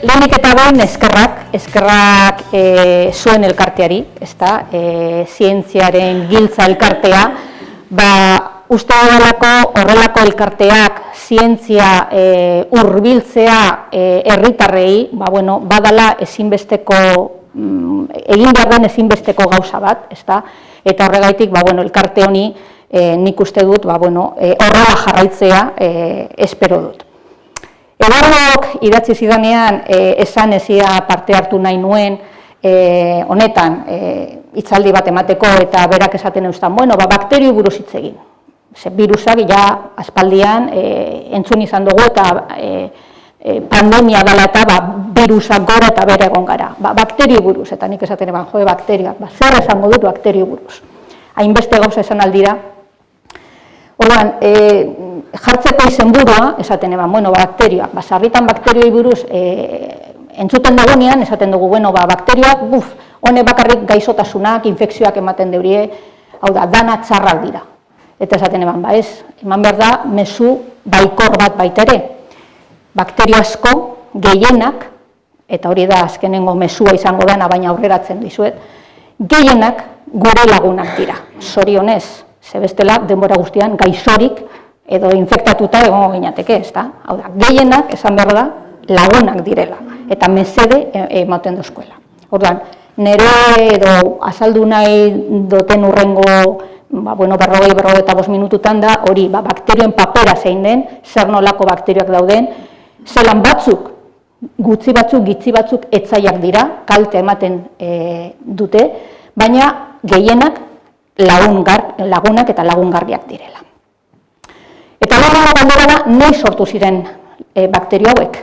Lehenik eta behin eskerrak zuen elkarteari, ezta, zientziaren giltza elkartea, uste horrelako elkarteak zientzia hurbiltzea herritarrei, badala ezinbesteko, egin behar den ezinbesteko gauza bat, ezta, eta horregaitik, elkarte honi nik uste dut, horrela jarraitzea espero dut. Eduardok idatzi zidanean esan ezia parte hartu nahi nuen honetan hitzaldi bat emateko eta berak esaten eustan, bakterio buruz hitz egin. Birusak ja aspaldian entzun izan dugu eta pandemia dela eta birusak gora eta bere egon gara. Bakterio buruz, eta nik esaten eban, bakterioak, zer esango dut bakterio buruz. Hainbeste gauza esan aldira. Orduan, jartzeko izenburua, esaten eban, bakterioak, sarritan bakterioi buruz entzuten dagoenean, esaten dugu, bakterioak, honek bakarrik gaixotasunak, infekzioak ematen deurie, hau da, dana txarrak dira. Eta esaten eban, eman behar da, mezu baikor bat baitere. Bakterio asko, gehienak, eta hori da azkenengo mezua izango dana, baina aurreratzen dizuet, gehienak gure lagunak dira, zorionez. Zebestela, denbora guztian, gaixorik edo infektatuta egongo ginateke, ezta? Hau da, gehienak, esan behar da, lagunak direla, eta mesede ematen dozkuela. Orduan, nire edo azaldu nahi duten urrengo, 45 minututan da, hori, bakterioen papera zein den, zer nolako bakterioak dauden, zelan batzuk, gutxi batzuk etzaiak dira, kalte ematen dute, baina gehienak, lagunak eta lagungarriak direla. Eta galdera da, noiz sortu ziren bakterio hauek?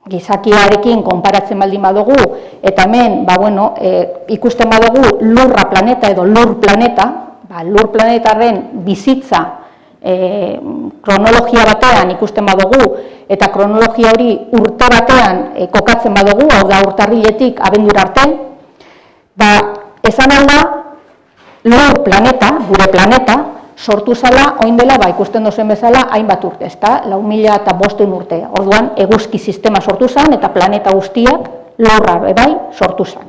Gizakiarekin konparatzen baldin badugu, eta hemen, ikusten badugu lurra planeta edo lur planeta, lur planetaren bizitza kronologia batean ikusten badugu, eta kronologia hori urte batean kokatzen badugu, hau da urtarriletik abendura arte, esan alda, lur planeta, gure planeta, sortu zala, oin dela, ikusten dozen bezala, hainbat urte, ezta, 4.500 urte. Orduan, eguzki sistema sortu zen, eta planeta guztiak lurra bai sortu zen.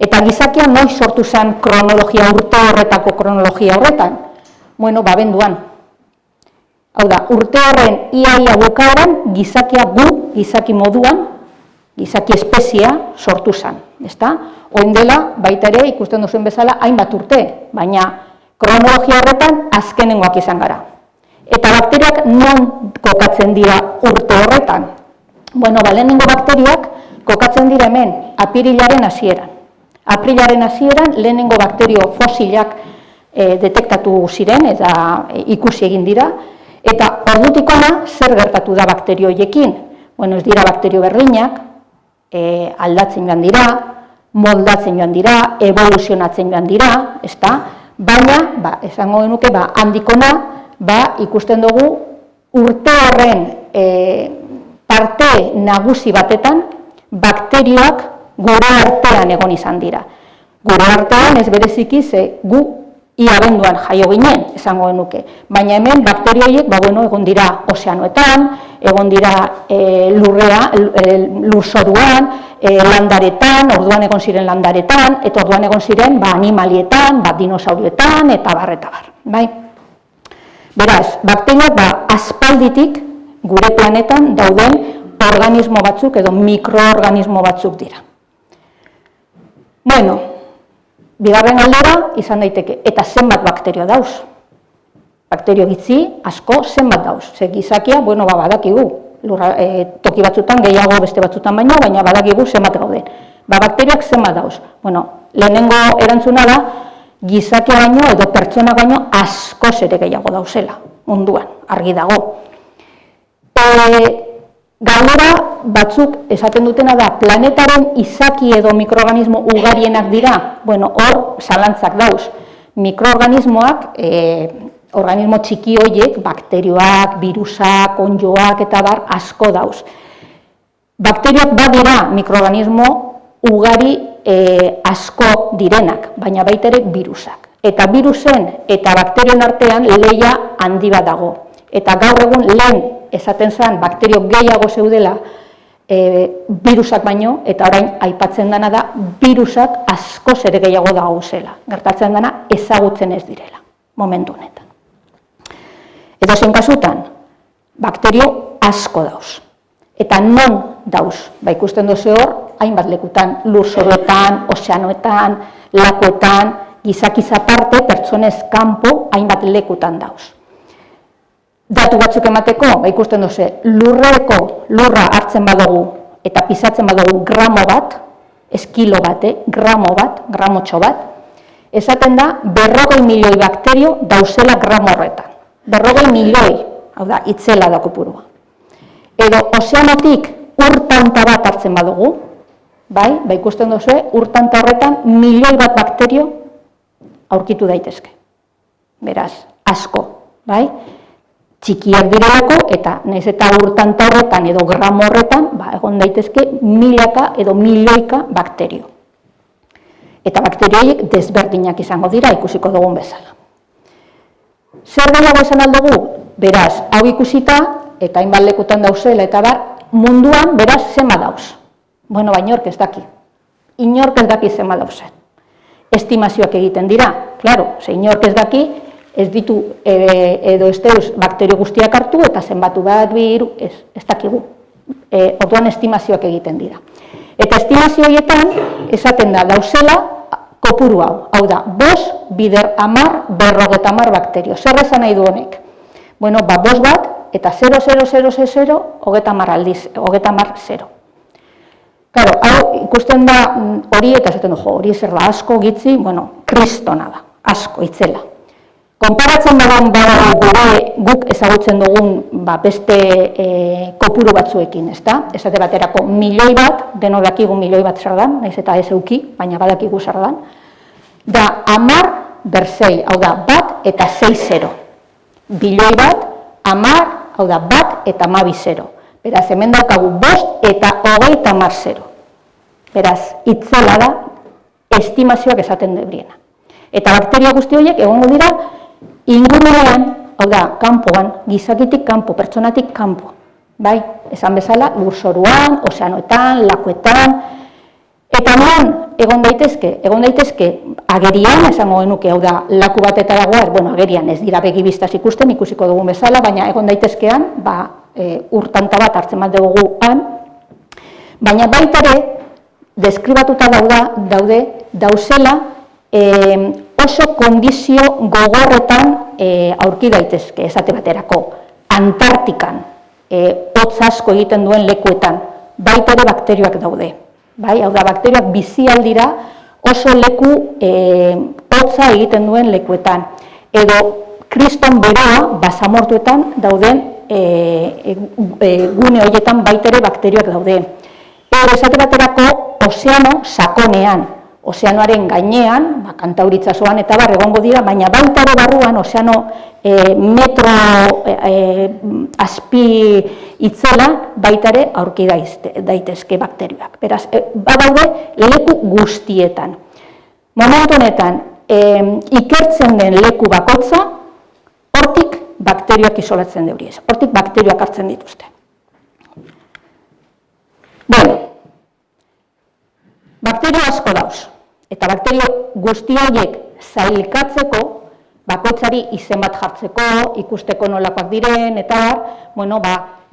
Eta gizakia noiz sortu zen kronologia urte horretako kronologia horretan? Abenduan. Hau da, urte horren iaia bukaeran, gizakia gizaki moduan, gizaki espeziea sortu zen, ezta? Oin dela, baita ere, ikusten duzuen bezala, hainbat urte, baina kronologia horretan azkenengoak izan gara. Eta bakteriak non kokatzen dira urte horretan? Lehenengo bakteriak kokatzen dira hemen, apirilaren hasieran. Apirilaren hasieran, lehenengo bakterio fosilak detektatu ziren, eta ikusi egin dira, eta ordutik hona zer gertatu da bakterio horiekin? Ez dira bakterio berdinak, aldatzen joan dira, moldatzen joan dira, evoluzionatzen joan dira, ezta? Baina, esango genuke, handikona, ikusten dugu urte horren parte nagusi batetan, bakterioak gure artean egon izan dira. Gure artean ez bereziki ze gu ia abenduan jaio ginen, esango genuke. Baina hemen bakterio horiek, egon dira ozeanoetan, egon dira lurzoruan, landaretan, orduan egon ziren landaretan, eta orduan egon ziren animalietan, dinosaurietan, eta bar. Beraz, bakterioak aspalditik gure planetan dauden organismo batzuk edo mikroorganismo batzuk dira. Bigarren galdera izan daiteke, eta zenbat bakterio dauz? Bakterio gitzi, asko, zenbat dauz? Ze gizakia, badakigu, toki batzutan, gehiago beste batzutan baina badakigu zenbat gauden. Bakterioak zenbat dauz? Lehenengo erantzuna da, gizakia baino edo pertsona baino askoz ere gehiago dauzela, munduan, argi dago. Galdera batzuk esaten dutena da, planetaren izaki edo mikroorganismo ugarienak dira, hor zalantzak dauz. Mikroorganismoak, organismo txiki horiek, bakterioak, virusak, onjoak eta asko dauz. Bakterioak badira mikroorganismo ugari asko direnak, baina baita ere virusak. Eta virusen eta bakterioen artean lehia handi bat dago. Eta gaur egun lehen esaten zen bakterio gehiago zeudela virusak baino, eta orain aipatzen dena da, virusak askoz ere gehiago dauzela. Gertatzen dena ezagutzen ez direla, momentu honetan. Edozein kasutan, bakterio asko dauz. Eta non dauz? Ikusten duzu hor, hainbat lekutan, lurzoruetan, ozeanoetan, lakuetan, gizakiz aparte, pertsonez kanpo, hainbat lekutan dauz. Datu batzuk emateko, ikusten duzu, lurra hartzen badugu eta pisatzen badugu gramo bat, ez kilo bat, gramo bat, gramotxo bat, esaten da 40 milioi bakterio dauzela gramo horretan. 40 milioi, hau da, itzela da kopurua. Edo ozeanotik urtanta bat hartzen badugu, ikusten duzu, urtanta horretan milioi bat bakterio aurkitu daitezke. Beraz, asko, txikiak direlako, eta nahiz eta urtanta horretan edo gramo horretan, egon daitezke milaka edo milioika bakterio. Eta bakterioiek desberdinak izango dira, ikusiko dugun bezala. Zer gehiago esan aldugu? Beraz, hau ikusita, eta hainbat lekutan dauzela, eta munduan, beraz, zema dauz. Bueno, inork ez daki. Inork ez daki zema dauzen. Estimazioak egiten dira, klaro, inork ez daki, ez ditu edo ez deuz bakterio guztiak hartu, eta zenbatu bat, biru, ez dakigu. Orduan estimazioak egiten dira. Eta estimazio horietan, esaten da, dauzela, kopuru hau da, 5 bider 50 bakterio. Zer esan nahi du honek? Bueno, 5 bat, eta 0,0000, 30 aldiz, 30,0. Claro, hau ikusten da hori, eta esaten du, hori zer da asko, gitzi, bueno, kristona da, asko, itzela. Konparatzen dagoen guk ezagutzen dugun beste kopuru batzuekin, ezta? Esate baterako milioi bat, deno dakigu milioi bat zer dan, nahiz eta ez euki, baina badakigu zer dan, da 10 bersei, hau da, 1 eta 6 0. Bilioi bat, 10, hau da, 1 eta 12 0. Beraz, hemen daukagu 5 eta 30 0. Beraz, itzela da, estimazioak esaten debriena. Eta bakteria guzti horiek egongo dira, inguruan, hau da, kanpoan, gizakitik kanpo, pertsonatik kanpo. Esan bezala, lurzoruan, ozeanoetan, lakuetan, eta non egon daitezke agerian, esango genuke, hau da, laku bat eta dagoa, bueno, agerian ez dira begibistaz ikusten, ikusiko dugun bezala, baina egon daitezkean, urtanta bat hartzen bat dugu han, baina baita ere, deskribatuta dauzela, oso kondizio gogorretan aurki daitezke, esate baterako, Antartikan, hotz asko egiten duen lekuetan, baita ere bakterioak daude. Hau da, bakterioak bizi aldira oso leku hotza egiten duen lekuetan. Edo, kriston beroa, basamortuetan dauden gune horietan baita ere bakterioak daude. Edo, esate baterako, ozeano sakonean, ozeanoaren gainean, Kantauritzasoan eta egongo dira, baina baita ere barruan, ozeano metro azpi itzela, baita ere aurki daitezke bakterioak. Beraz, badaude leku guztietan. Momentu honetan, ikertzen den leku bakotza, hortik bakterioak isolatzen deuriez, hortik bakterioak hartzen dituzte. Bueno, bakterio asko dauz. Eta bakterio guzti horiek zailkatzeko, bakoitzari izen bat jartzeko, ikusteko nolakoak diren, eta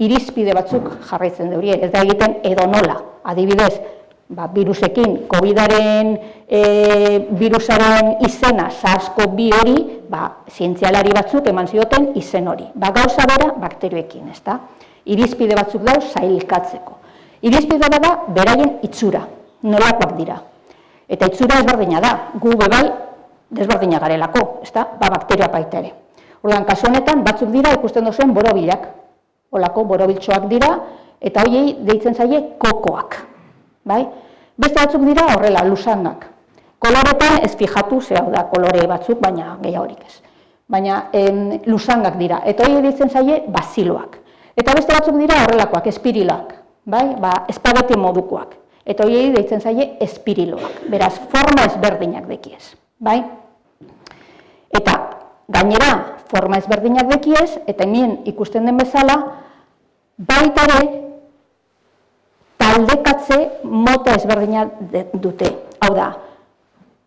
irizpide batzuk jarraitzen deurie, ez da egiten edo nola. Adibidez, virusekin, COVID-aren virusaren izena, SARS-CoV-2 hori, zientzialari batzuk eman zioten izen hori. Gauza bera bakterioekin, ez da? Irizpide batzuk dauz zailkatzeko. Irizpide da beraien itxura, nolakoak dira. Eta itxura ezberdina da, gu bebai desberdina garelako, bakterioak baita ere. Orduan, kasu honetan, batzuk dira ikusten duzuen borobilak, holako borobiltxoak dira, eta horiei deitzen zaie kokoak. Beste batzuk dira horrela, lusangak. Koloretan ez fijatu, hau da kolore batzuk, baina gehiagorik ez. Baina lusangak dira, eta horiei deitzen zaie baziloak. Eta beste batzuk dira horrelakoak, espirilak, espageti modukoak. Eta horiei deitzen zaie espiriloak. Beraz, forma ezberdinak dekiez. Eta gainera, forma ezberdinak dekiez, eta hemen ikusten den bezala, baita ere, taldekatze mota ezberdina dute. Hau da,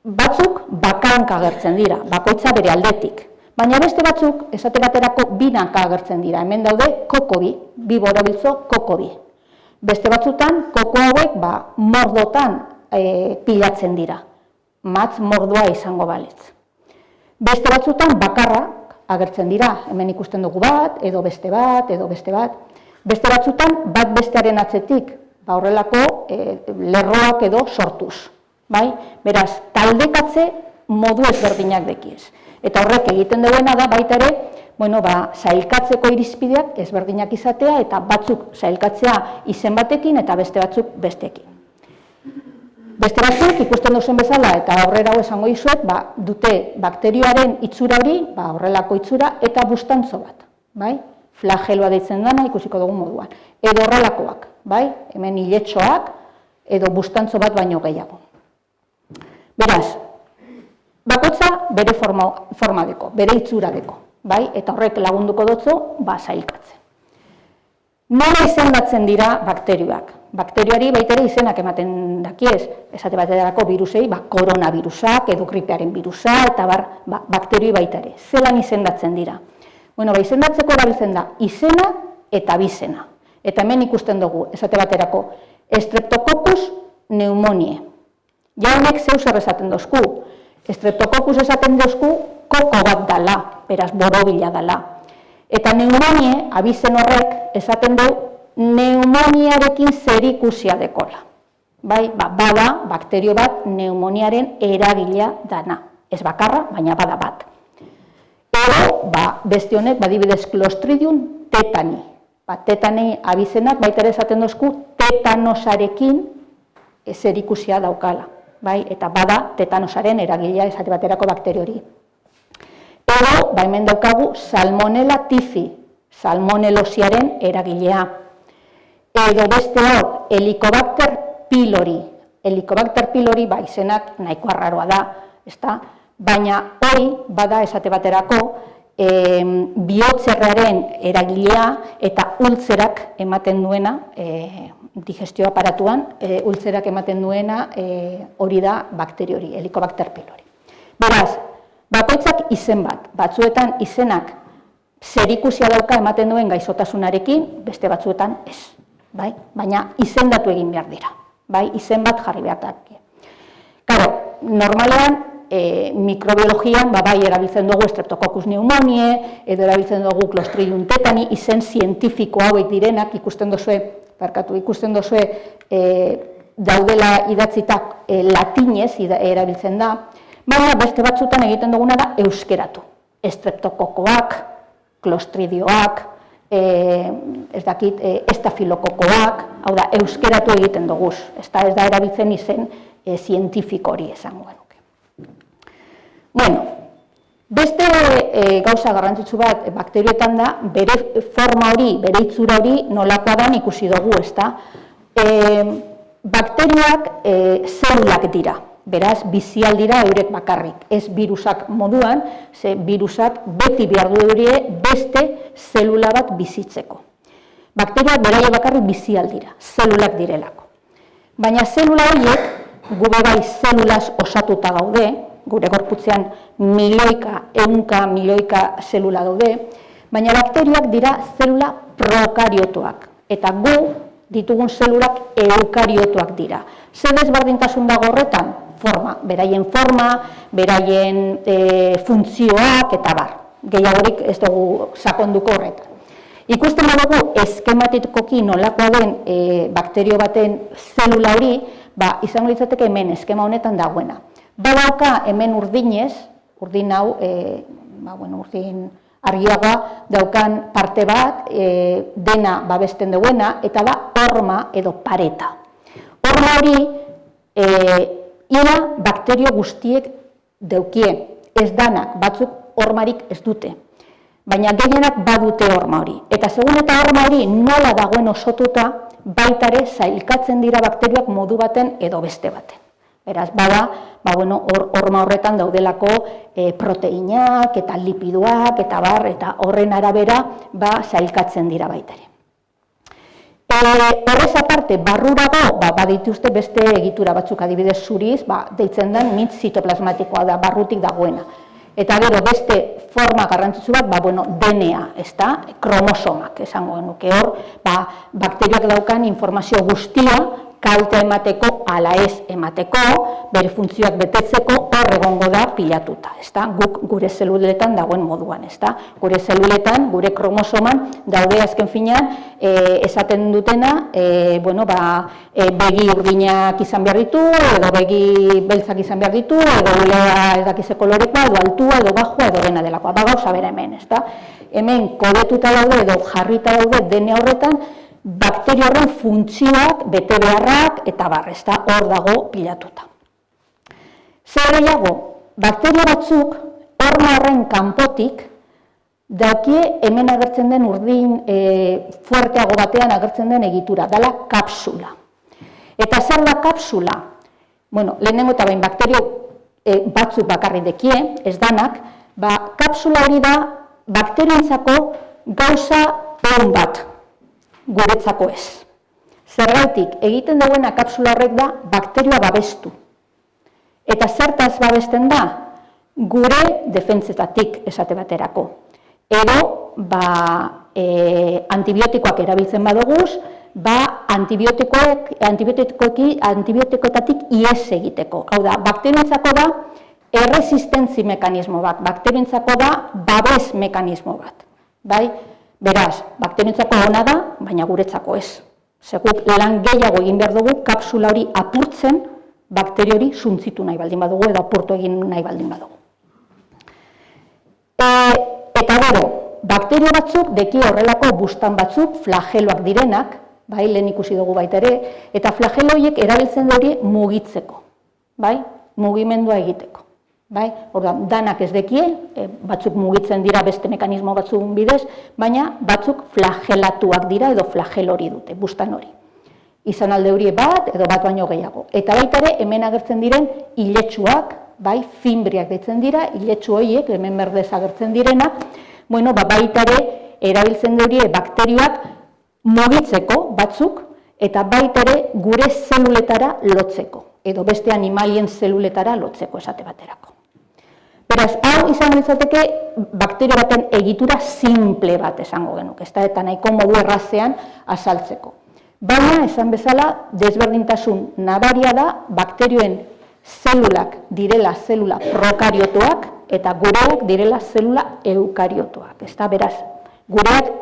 batzuk bakanka agertzen dira, bakoitza bere aldetik. Baina beste batzuk, esate baterako binaka agertzen dira. Hemen daude kokobi, bi borobiltzo kokobi. Beste batzutan, koko hauek mordotan pilatzen dira. Matz mordoa izango balitz. Beste batzutan bakarrak agertzen dira. Hemen ikusten dugu bat, edo beste bat, edo beste bat. Beste batzutan, bat bestearen atzetik, horrelako lerroak edo sortuz. Beraz, taldekatze modu ezberdinak dekiez. Eta horrek egiten duena da baita ere, sailkatzeko irizpideak ezberdinak izatea eta batzuk sailkatzea izen batekin eta beste batzuk bestekin. Beste batzuk ikusten duzen bezala eta aurrera hau esango dizuet, dute bakterioaren itxura hori, horrelako itxura eta bustantzo bat. Flageloa deitzen dena ikusiko dugun moduan. Edo horrelakoak, hemen iletxoak edo bustantzo bat baino gehiago. Beraz, bakoitza bere forma deko, bere itxura deko, eta horrek lagunduko dutzu, sailkatzen. Nola izendatzen dira bakterioak? Bakterioari baita ere izenak ematen dakiez, esate baterako birusei, koronavirusak, edo gripearen virusa, eta bakterioi baita ere. Zelan izendatzen dira? Izendatzeko erabiltzen da izena eta bizena. Eta hemen ikusten dugu, esate baterako, Streptococcus pneumoniae. Ja honek zeu zer esaten dozku. Streptococcus esaten dozku koko bat dala, beraz borobila dala. Eta pneumoniae, abizen horrek, esaten du pneumoniarekin zerikusia dekola. Bada bakterio bat pneumoniaren eragilea dana. Ez bakarra, baina bada bat. Edo, beste honek, badibidez Clostridium tetani. Tetani abizenak baita ere esaten dozku tetanosarekin zerikusia daukala. Eta bada tetanosaren eragilea esate baterako bakterio hori. Edo, hemen daukagu Salmonella typhi, salmonellosiaren eragilea. Edo beste hau, Helicobacter pylori. Helicobacter pylori, izenak nahiko arraroa da, baina hori bada esate baterako bihotzerraren eragilea eta ultzerak ematen duena, digestio aparatuan, ultzerak ematen duena hori da bakterio hori, Helicobacter pylori. Beraz, bakoitzak izen bat, batzuetan izenak zerikusia dauka ematen duen gaixotasunarekin, beste batzuetan ez. Baina izendatu egin behar dira, izen bat jarri behar da. Normalean, mikrobiologian, erabiltzen dugu Streptococcus pneumoniae, edo erabiltzen dugu Clostridium tetani, izen zientifiko hauek direnak, ikusten dozue, daudela idatzitak latinez erabiltzen da, baina beste batzutan egiten duguna da euskeratu. Streptokokoak, Clostridioak, estafilokokoak, hau da, euskeratu egiten duguz, ez da erabiltzen izen zientifiko hori esango genuke. Beste gauza garrantzitsu bat bakterioetan da, bere forma hori, bere itxura hori nolakoa da ikusi dugu, ez da. Bakterioak zelulak dira, beraz bizialdira eurek bakarrik, ez virusak moduan, ze virusak beti behar du beste zelula bat bizitzeko. Bakterioak beraia bakarrik bizialdira, zelulak direlako. Baina zelula horiek, gure bai zelulaz osatuta gaude, gure gorputzean ehunka milioika zelula daude, baina bakterioak dira zelula prokariotoak, eta gu ditugun zelulak eukariotoak dira. Zer desberdintasun dago horretan? Beraien forma, beraien funtzioak, eta gehiagorik ez dugu sakonduko horretan. Ikusten badugu eskematikoki nolakoa den bakterio baten zelula hori, izango litzateke hemen eskema honetan dagoena. Badauka hemen urdinez, urdin hau, urdin argiagoa daukan parte bat, dena babesten duena, eta da horma edo pareta. Horma hori, ia bakterio guztiek daukie, ez danak, batzuk hormarik ez dute. Baina gehienak badute horma hori. Eta segun eta horma hori nola dagoen osotuta, baitare zailkatzen dira bakterioak modu baten edo beste baten. Beraz, horma horretan daudelako proteinak eta lipiduak eta horren arabera zailkatzen dira baitare. Horrez aparte, barrurago, badituzte beste egitura batzuk, adibidez zuriz, deitzen den mitz zitoplasmatikoa da, barrutik dagoena. Eta gero beste forma garrantzitsu bat, DNA, kromosomak, esango genuke hor, bakterioak daukan informazio guztia, kaltea emateko, ala ez emateko, bere funtzioak betetzeko, hor egongo da pilatuta, guk gure zeluletan dagoen moduan, gure zeluletan, gure kromosoman, daude azken finean, esaten dutena, begi urdinak izan behar ditu, edo begi beltzak izan behar ditu, edo ez dakize kolorekoa, edo altua, edo bajua, edo dena delakoa, gauza bera hemen, hemen kodetuta daude, edo jarrita daude DNA horretan, bakterio horren funtzioak, bete beharrak, eta hor dago pilatuta. Zer gehiago, bakterio batzuk, horma horren kanpotik, daukie hemen agertzen den urdin fuerteago batean agertzen den egitura, dela kapsula. Eta zer da kapsula? Lehenengo eta bain bakterio batzuk bakarrik dekie, ez danak, kapsula hori da bakterioentzako gauza on bat, guretzako ez. Zergatik, egiten duena kapsula horrek da bakterioa babestu. Eta zertaz babesten da? Gure defentsetatik esate baterako. Edo, antibiotikoak erabiltzen badoguz, antibiotikoetatik ihes egiteko. Hau da, bakterioentzako da erresistentzi mekanismo bat, bakterioentzako da babes mekanismo bat. Beraz, bakterioentzako ona da, baina guretzako ez. Seguk lan gehiago egin behar dugu, kapsula hori apurtzen, bakterio hori suntzitu nahi baldin badugu, edo apurtu egin nahi baldin badugu. Eta gero, bakterio batzuk, deki horrelako bustan batzuk, flageloak direnak, lehen ikusi dugu baita ere, eta flagelo horiek erabiltzen hori mugitzeko, mugimendua egiteko. Orduan, danak ez dekie, batzuk mugitzen dira beste mekanismo batzuk bidez, baina batzuk flagelatuak dira edo flagel hori dute, bustan hori. Izan alde hori bat edo bat baino gehiago. Eta baita ere, hemen agertzen diren iletsuak, fimbriak deitzen dira, iletsu horiek, hemen berdez agertzen direnak, baita ere, erabiltzen hori bakterioak mugitzeko batzuk, eta baita ere gure zeluletara lotzeko, edo beste animalien zeluletara lotzeko esate baterako. Beraz, hau izan litzateke bakterio baten egitura simple bat esango genuke, eta nahiko modu errazean azaltzeko. Baina, esan bezala, desberdintasun nabaria da bakterioen zelulak direla zelula prokariotoak eta gureak direla zelula eukariotoak. Beraz, gureak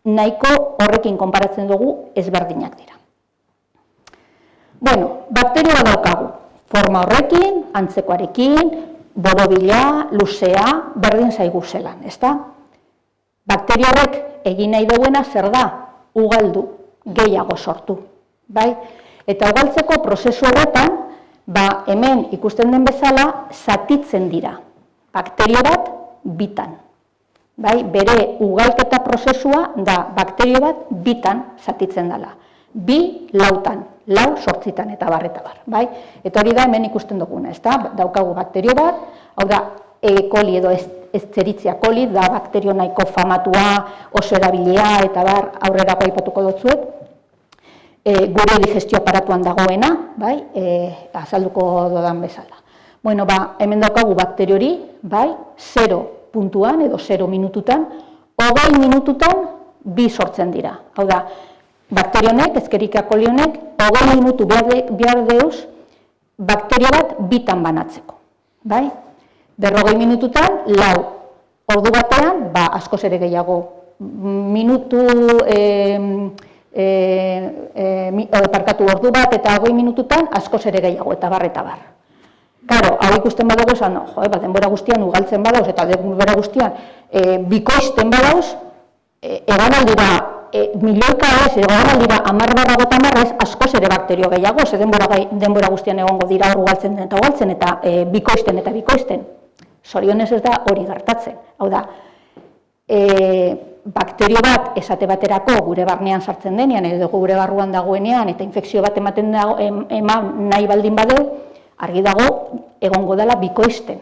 nahiko horrekin konparatzen dugu ezberdinak dira. Bakterioa daukagu, forma horrekin, antzekoarekin, borobila, luzea, berdin zaigu zelan, Bakterio horrek egin nahi duena zer da? Ugaldu, gehiago sortu, Eta ugaltzeko prozesu horretan, hemen ikusten den bezala, zatitzen dira, bakterio bat bitan. Bere ugalketa prozesua da bakterio bat bitan zatitzen dela. 2, 4, 8 eta barreta bar. Eta hori da hemen ikusten duguna, daukagu bakterio bat, hau da E. coli edo Escherichia coli, da bakterio nahiko famatua, oso erabilia eta bar aurrerako aipatuko dutzuet. Gure digestio aparatuan dagoena, azalduko dodan bezala. Hemen daukagu bakterio hori, 0 puntuan edo 0 minututan, 20 minututan 2 sortzen dira. Hau da, bakterio honek, Escherichia coli honek, 20 minutu behar deuz, bakterio bat bitan banatzeko. 40 minututan, 4. Ordu batean, askoz ere gehiago, ordu bat eta 20 minututan, askoz ere gehiago, eta bar. Karo, hau ikusten badagoz, denbora guztian ugaltzen badagoz, eta denbora guztian bikoizten badagoz, egan aldira, milioika ez, egan aldira 10/50 askoz ere bakterio gehiago, ze denbora guztian egongo dira hor ugaltzen eta bikoizten. Zorionez ez da hori gertatzen. Hau da, bakterio bat esate baterako gure barnean sartzen denean, edo gure barruan dagoenean, eta infekzio bat eman nahi baldin badeu, argi dago egongo dela bikoizten,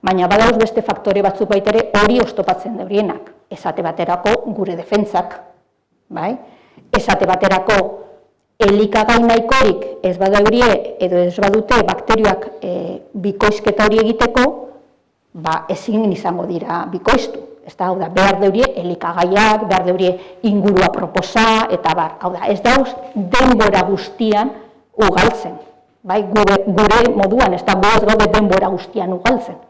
baina badauz beste faktore batzuk baitere hori oztopatzen deurienak, esate baterako gure defentsak, esate baterako elikagai nahikorik ez badaurie edo ez badute bakterioak bikoizketa hori egiteko, ezin izango dira bikoiztu. Hau da, behar daurie elikagaiak, behar daurie ingurua proposa, eta bar. Hau da, ez dauz denbora guztian ugaltzen. Gure moduan, ez da, goaz gaude denbora guztian ugaltzen.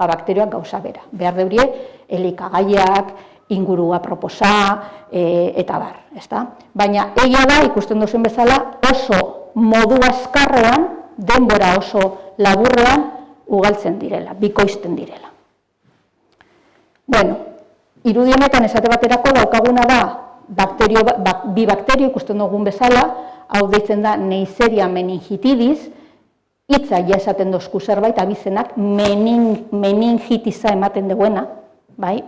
Bakterioak gauza bera. Behar daurie elikagaiak, ingurua proposa, eta bar. Baina, egia da, ikusten duzuen bezala, oso modu azkarrean, denbora oso laburrean, ugaltzen direla, bikoizten direla. Bueno, irudi honetan esate baterako daukaguna da bi bakterio ikusten dugun bezala, hau deitzen da Neisseria meningitidis, hitza ja esaten dozku zerbait, abizenak meningitisa ematen duena,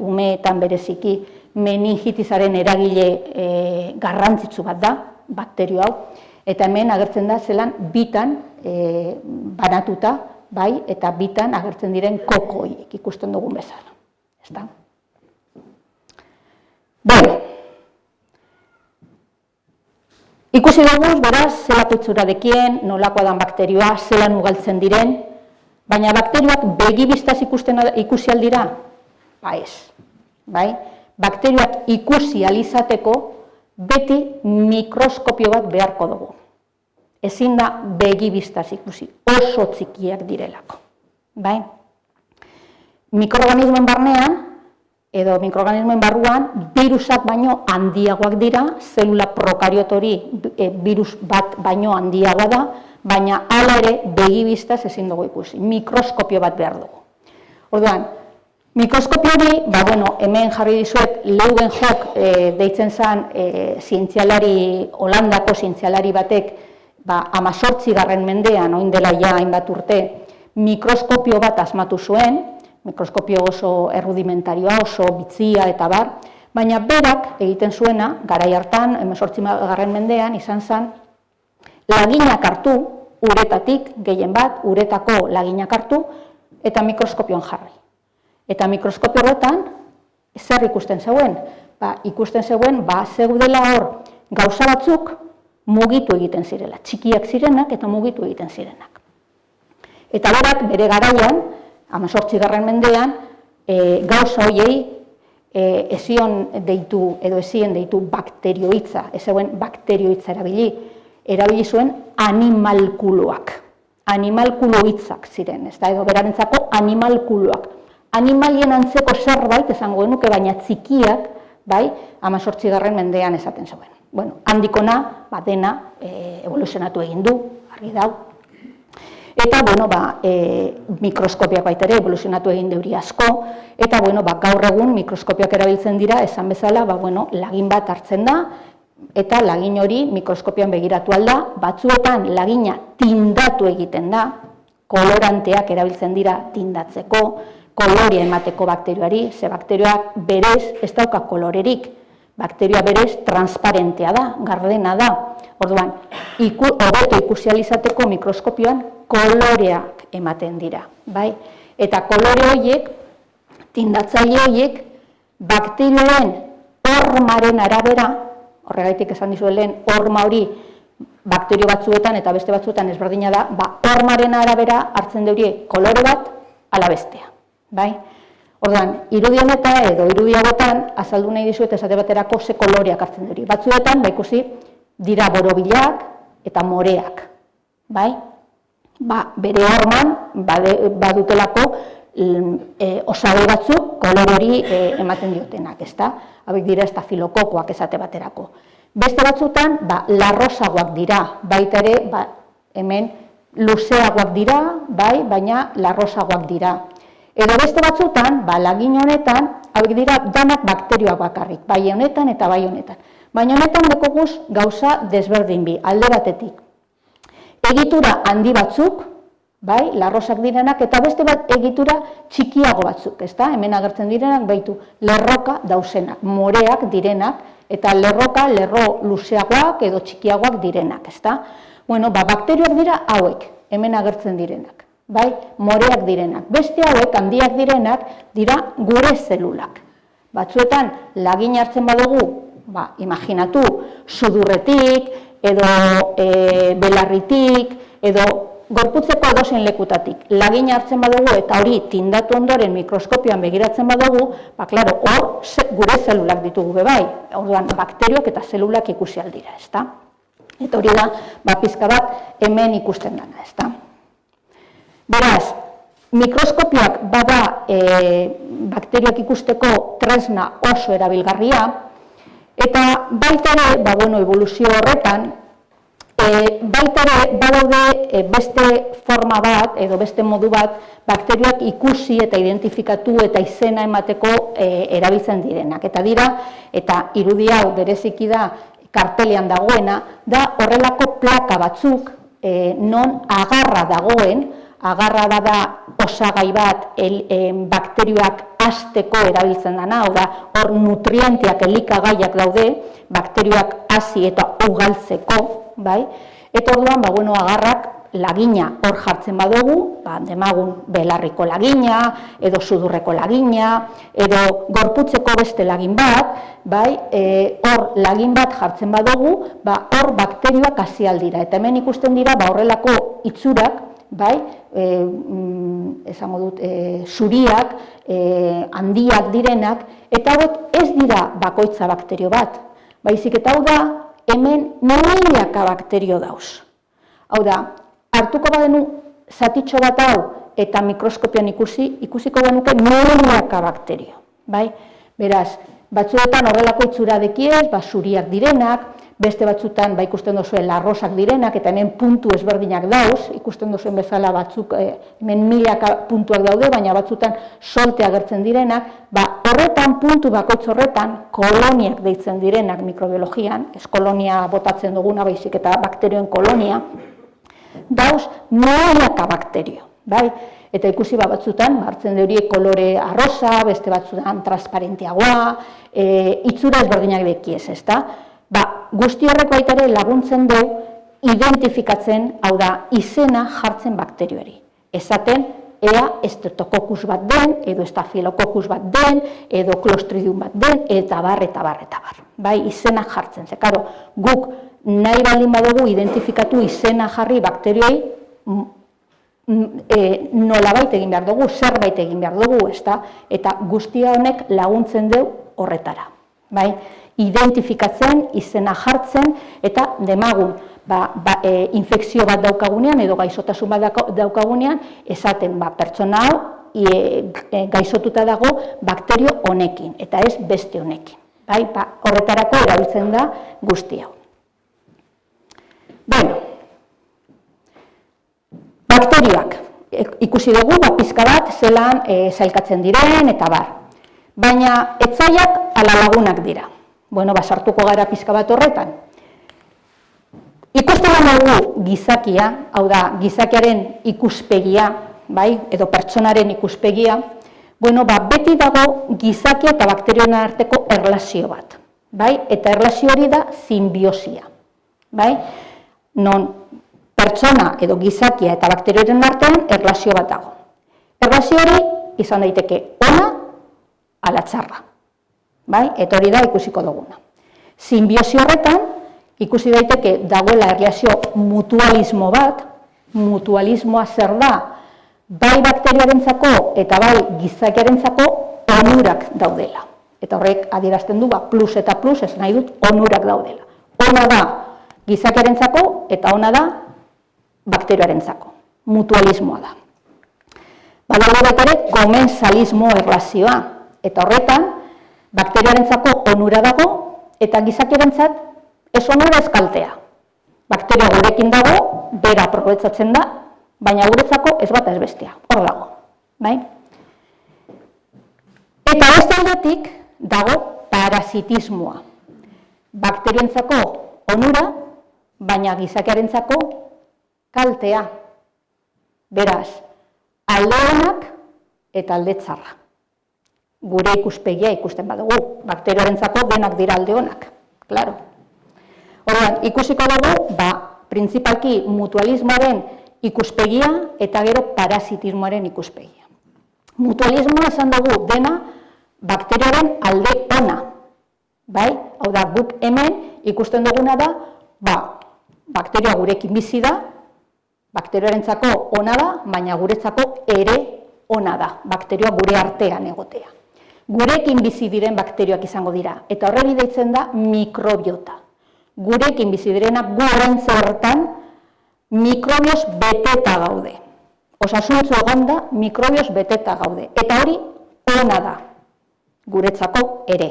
umeetan bereziki meningitisaren eragile garrantzitsu bat da, bakterio hau, eta hemen agertzen da zelan bitan banatuta, eta bitan agertzen diren kokoiek ikusten dugun bezala. Bueno, ikusi dugu, beraz, zelako itxura dekien, nolakoa dan bakterioa, zelan ugaltzen diren, baina bakterioak begibistaz ikusi aldira? Ez. Bakterioak ikusi alizateko beti mikroskopio bat beharko dugu. Ezin da begibistaz ikusi, oso txikiak direlako. Mikroorganismoen barnean, edo mikroorganismoen barruan, virusak baino handiagoak dira, zelula prokariotori virus bat baino handiagoa da, baina hala ere begibistaz ezin dugu ikusi, mikroskopio bat behar dugu. Orduan, mikroskopio hori, hemen jarri dizuet, Leeuwenhoek deitzen zen zientzialari, Holandako zientzialari batek, 18. mendean, oin dela ja hainbat urte, mikroskopio bat asmatu zuen, mikroskopio oso errudimentarioa, oso bitzia eta bar, baina berak egiten zuena, garai hartan, 18. mendean, izan zen, laginak hartu, uretatik, gehien bat, uretako laginak hartu, eta mikroskopioan jarri. Eta mikroskopio horretan, zer ikusten zeuen? Ikusten zeuen, zeudela hor, gauza batzuk mugitu egiten zirela, txikiak zirenak eta mugitu egiten zirenak. Eta berak, bere garaian, 18. mendean, gauza hoiei ezien deitu bakterioitza, ez zeuen bakterioitza erabili zuen animalkuloak. Animalkuloitzak ziren, edo berarentzako animalkuloak. Animalien antzeko zerbait esango genuke, baina txikiak, 18. mendean esaten zuen. Handikona, dena evoluzionatu egin du, argi dau. Eta, mikroskopiak baita ere evoluzionatu egin deuri asko, eta, gaur egun mikroskopiak erabiltzen dira, esan bezala, lagin bat hartzen da, eta lagin hori mikroskopian begiratu alda, batzuetan lagina tindatu egiten da, koloranteak erabiltzen dira tindatzeko, kolorea emateko bakterioari, ze bakterioak berez ez dauka kolorerik, bakterioa berez transparentea da, gardena da. Orduan, hobeto ikusi alizateko mikroskopioan koloreak ematen dira. Eta kolore horiek, tindatzaile horiek, bakterioen hormaren arabera, horregaitik esan dizuen lehen, horma hori bakterio batzuetan eta beste batzuetan ezberdina da, hormaren arabera hartzen durie kolore bat ala bestea. Orduan, irudi honetan edo irudi hauetan azaldu nahi dizuet esate baterako ze koloreak hartzen durie. Batzuetan, ikusi, dira borobilak eta moreak. Bere horman badutelako osagai batzuk kolore hori ematen diotenak, ezta? Hauek dira estafilokokoak esate baterako. Beste batzutan, larrosagoak dira, baita ere, hemen luzeagoak dira, baina larrosagoak dira. Edo beste batzutan, lagin honetan, hauek dira danak bakterioak bakarrik, bai honetan eta bai honetan. Baina honetan dekoguz gauza desberdin bi, alde batetik. Egitura handi batzuk, larrosak direnak, eta beste bat egitura txikiago batzuk, ezta? Hemen agertzen direnak, baitu, lerroka dauzenak, moreak direnak, eta lerro luzeagoak edo txikiagoak direnak, ezta? Bakterioak dira hauek, hemen agertzen direnak, moreak direnak. Beste hauek, handiak direnak, dira gure zelulak. Batzuetan, lagin hartzen badugu, Imaginatu, sudurretik, edo belarritik, edo gorputzeko edozein lekutatik. Lagina hartzen badugu eta hori tindatu ondoren mikroskopioan begiratzen badugu, klaro, hor gure zelulak ditugu bebai, orduan bakterioak eta zelulak ikusi aldira, ezta? Eta hori da, pizka bat hemen ikusten dana, ezta? Beraz, mikroskopioak bada bakterioak ikusteko tresna oso erabilgarria, eta baita ere, evoluzio horretan, baita ere badaude beste forma bat edo beste modu bat bakterioak ikusi eta identifikatu eta izena emateko erabiltzen direnak. Eta dira, eta irudi hau bereziki da kartelean dagoena, da horrelako plaka batzuk non agarra dagoen, agarra bada osagai bat bakterioak hasteko erabiltzen dena, hau da, hor nutrienteak, elikagaiak daude, bakterioak hasi eta ugaltzeko, bai? Eta orduan, agarrak lagina hor jartzen badugu, demagun belarriko lagina, edo sudurreko lagina, edo gorputzeko beste lagin bat, bai? Hor lagin bat jartzen badugu, hor bakterioak hasi aldira. Eta hemen ikusten dira, horrelako itzurak, bai? Esango dut, zuriak, handiak direnak, eta hauek ez dira bakoitza bakterio bat. Baizik eta hau da, hemen milaka bakterio dauz. Hau da, hartuko badenu zatitxo bat hau eta mikroskopian ikusiko genuke milaka bakterio. Beraz, batzuetan horrelako itxura dekiez, zuriak direnak, beste batzutan ikusten duzuen larrosak direnak, eta hemen puntu ezberdinak dauz, ikusten duzuen bezala batzuk, hemen milaka puntuak daude, baina batzutan solte agertzen direnak, horretan, puntu bakoitz horretan, koloniak deitzen direnak mikrobiologian, ez kolonia botatzen duguna, baizik eta bakterioen kolonia, dauz milaka bakterio, bai? Eta ikusi batzutan, hartzen horiek kolore arrosa, beste batzutan transparentiagoa, itxura ezberdinak dekiez, ezta? Guzti horrek baita ere laguntzen du identifikatzen, hau da, izena jartzen bakterioari. Esaten, ea streptococcus bat den, edo staphylococcus bat den, edo clostridium bat den, eta bar, eta bar, eta bar. Bai, izena jartzen. Zekaro, guk nahi baldin badugu identifikatu izena jarri bakterioi, nolabait egin behar dugu, zerbait egin behar dugu, ezta? Eta guztia honek laguntzen du horretara. Bai? Identifikatzen, izena jartzen, eta demagun, infekzio bat daukagunean, edo gaixotasun bat daukagunean, esaten, pertsona hau gaixotuta dago bakterio honekin, eta ez beste honekin. Horretarako erabiltzen da guzti hau. Bueno, bakterioak ikusi dugu, pizka bat, zelan zailkatzen diren, eta bar. Baina, etzaiak ala lagunak dira. Bueno, sartuko gara pizka bat horretan. Ikusten dugu gizakia, hau da, gizakiaren ikuspegia, bai, edo pertsonaren ikuspegia, bueno, beti dago gizakia eta bakterioen arteko erlazio bat, bai? Eta erlazio hori da sinbiosia, bai? Non pertsona edo gizakia eta bakterioen artean erlazio bat dago. Erlazio hori izan daiteke ona ala txarra, bai? Eta hori da ikusiko duguna. Sinbiosi horretan ikusi daiteke dagoela erlazio mutualismo bat, mutualismoa zer da, bai bakterioarentzako eta bai gizakiarentzako onurak daudela. Eta horrek adierazten du, plus eta plus, ez nahi dut, onurak daudela. Ona da gizakiarentzako eta ona da bakterioarentzako. Mutualismoa da. Badago bat ere komensalismo erlazioa. Eta horretan, bakterioarentzako onura dago eta gizakiarentzat ez onura ez kaltea. Bakterio gurekin dago, bera aprobetxatzen da, baina guretzako ez bat ez bestea. Hor dago. Eta beste aldetik dago parasitismoa. Bakterioentzako onura, baina gizakiarentzako kaltea. Beraz, alde onak eta alde txarra. Gure ikuspegia ikusten badugu, bakterioarentzako denak dira alde onak, klaro. Orduan, ikusiko dugu, printzipalki mutualismoaren ikuspegia eta gero parasitismoaren ikuspegia. Mutualismoa esan dugu dena bakterioaren alde ona, bai? hau da, guk hemen ikusten duguna da, bakterioa gurekin bizi da, bakterioarentzako ona da, baina guretzako ere ona da, bakterioa gure artean egotea. Gurekin bizi diren bakterioak izango dira, eta horreri deitzen da mikrobiota. Gurekin bizi direnak gurrentze horretan mikrobioz beteta gaude. Osasuntzu egonda mikrobioz beteta gaude, eta hori ona da, guretzako ere.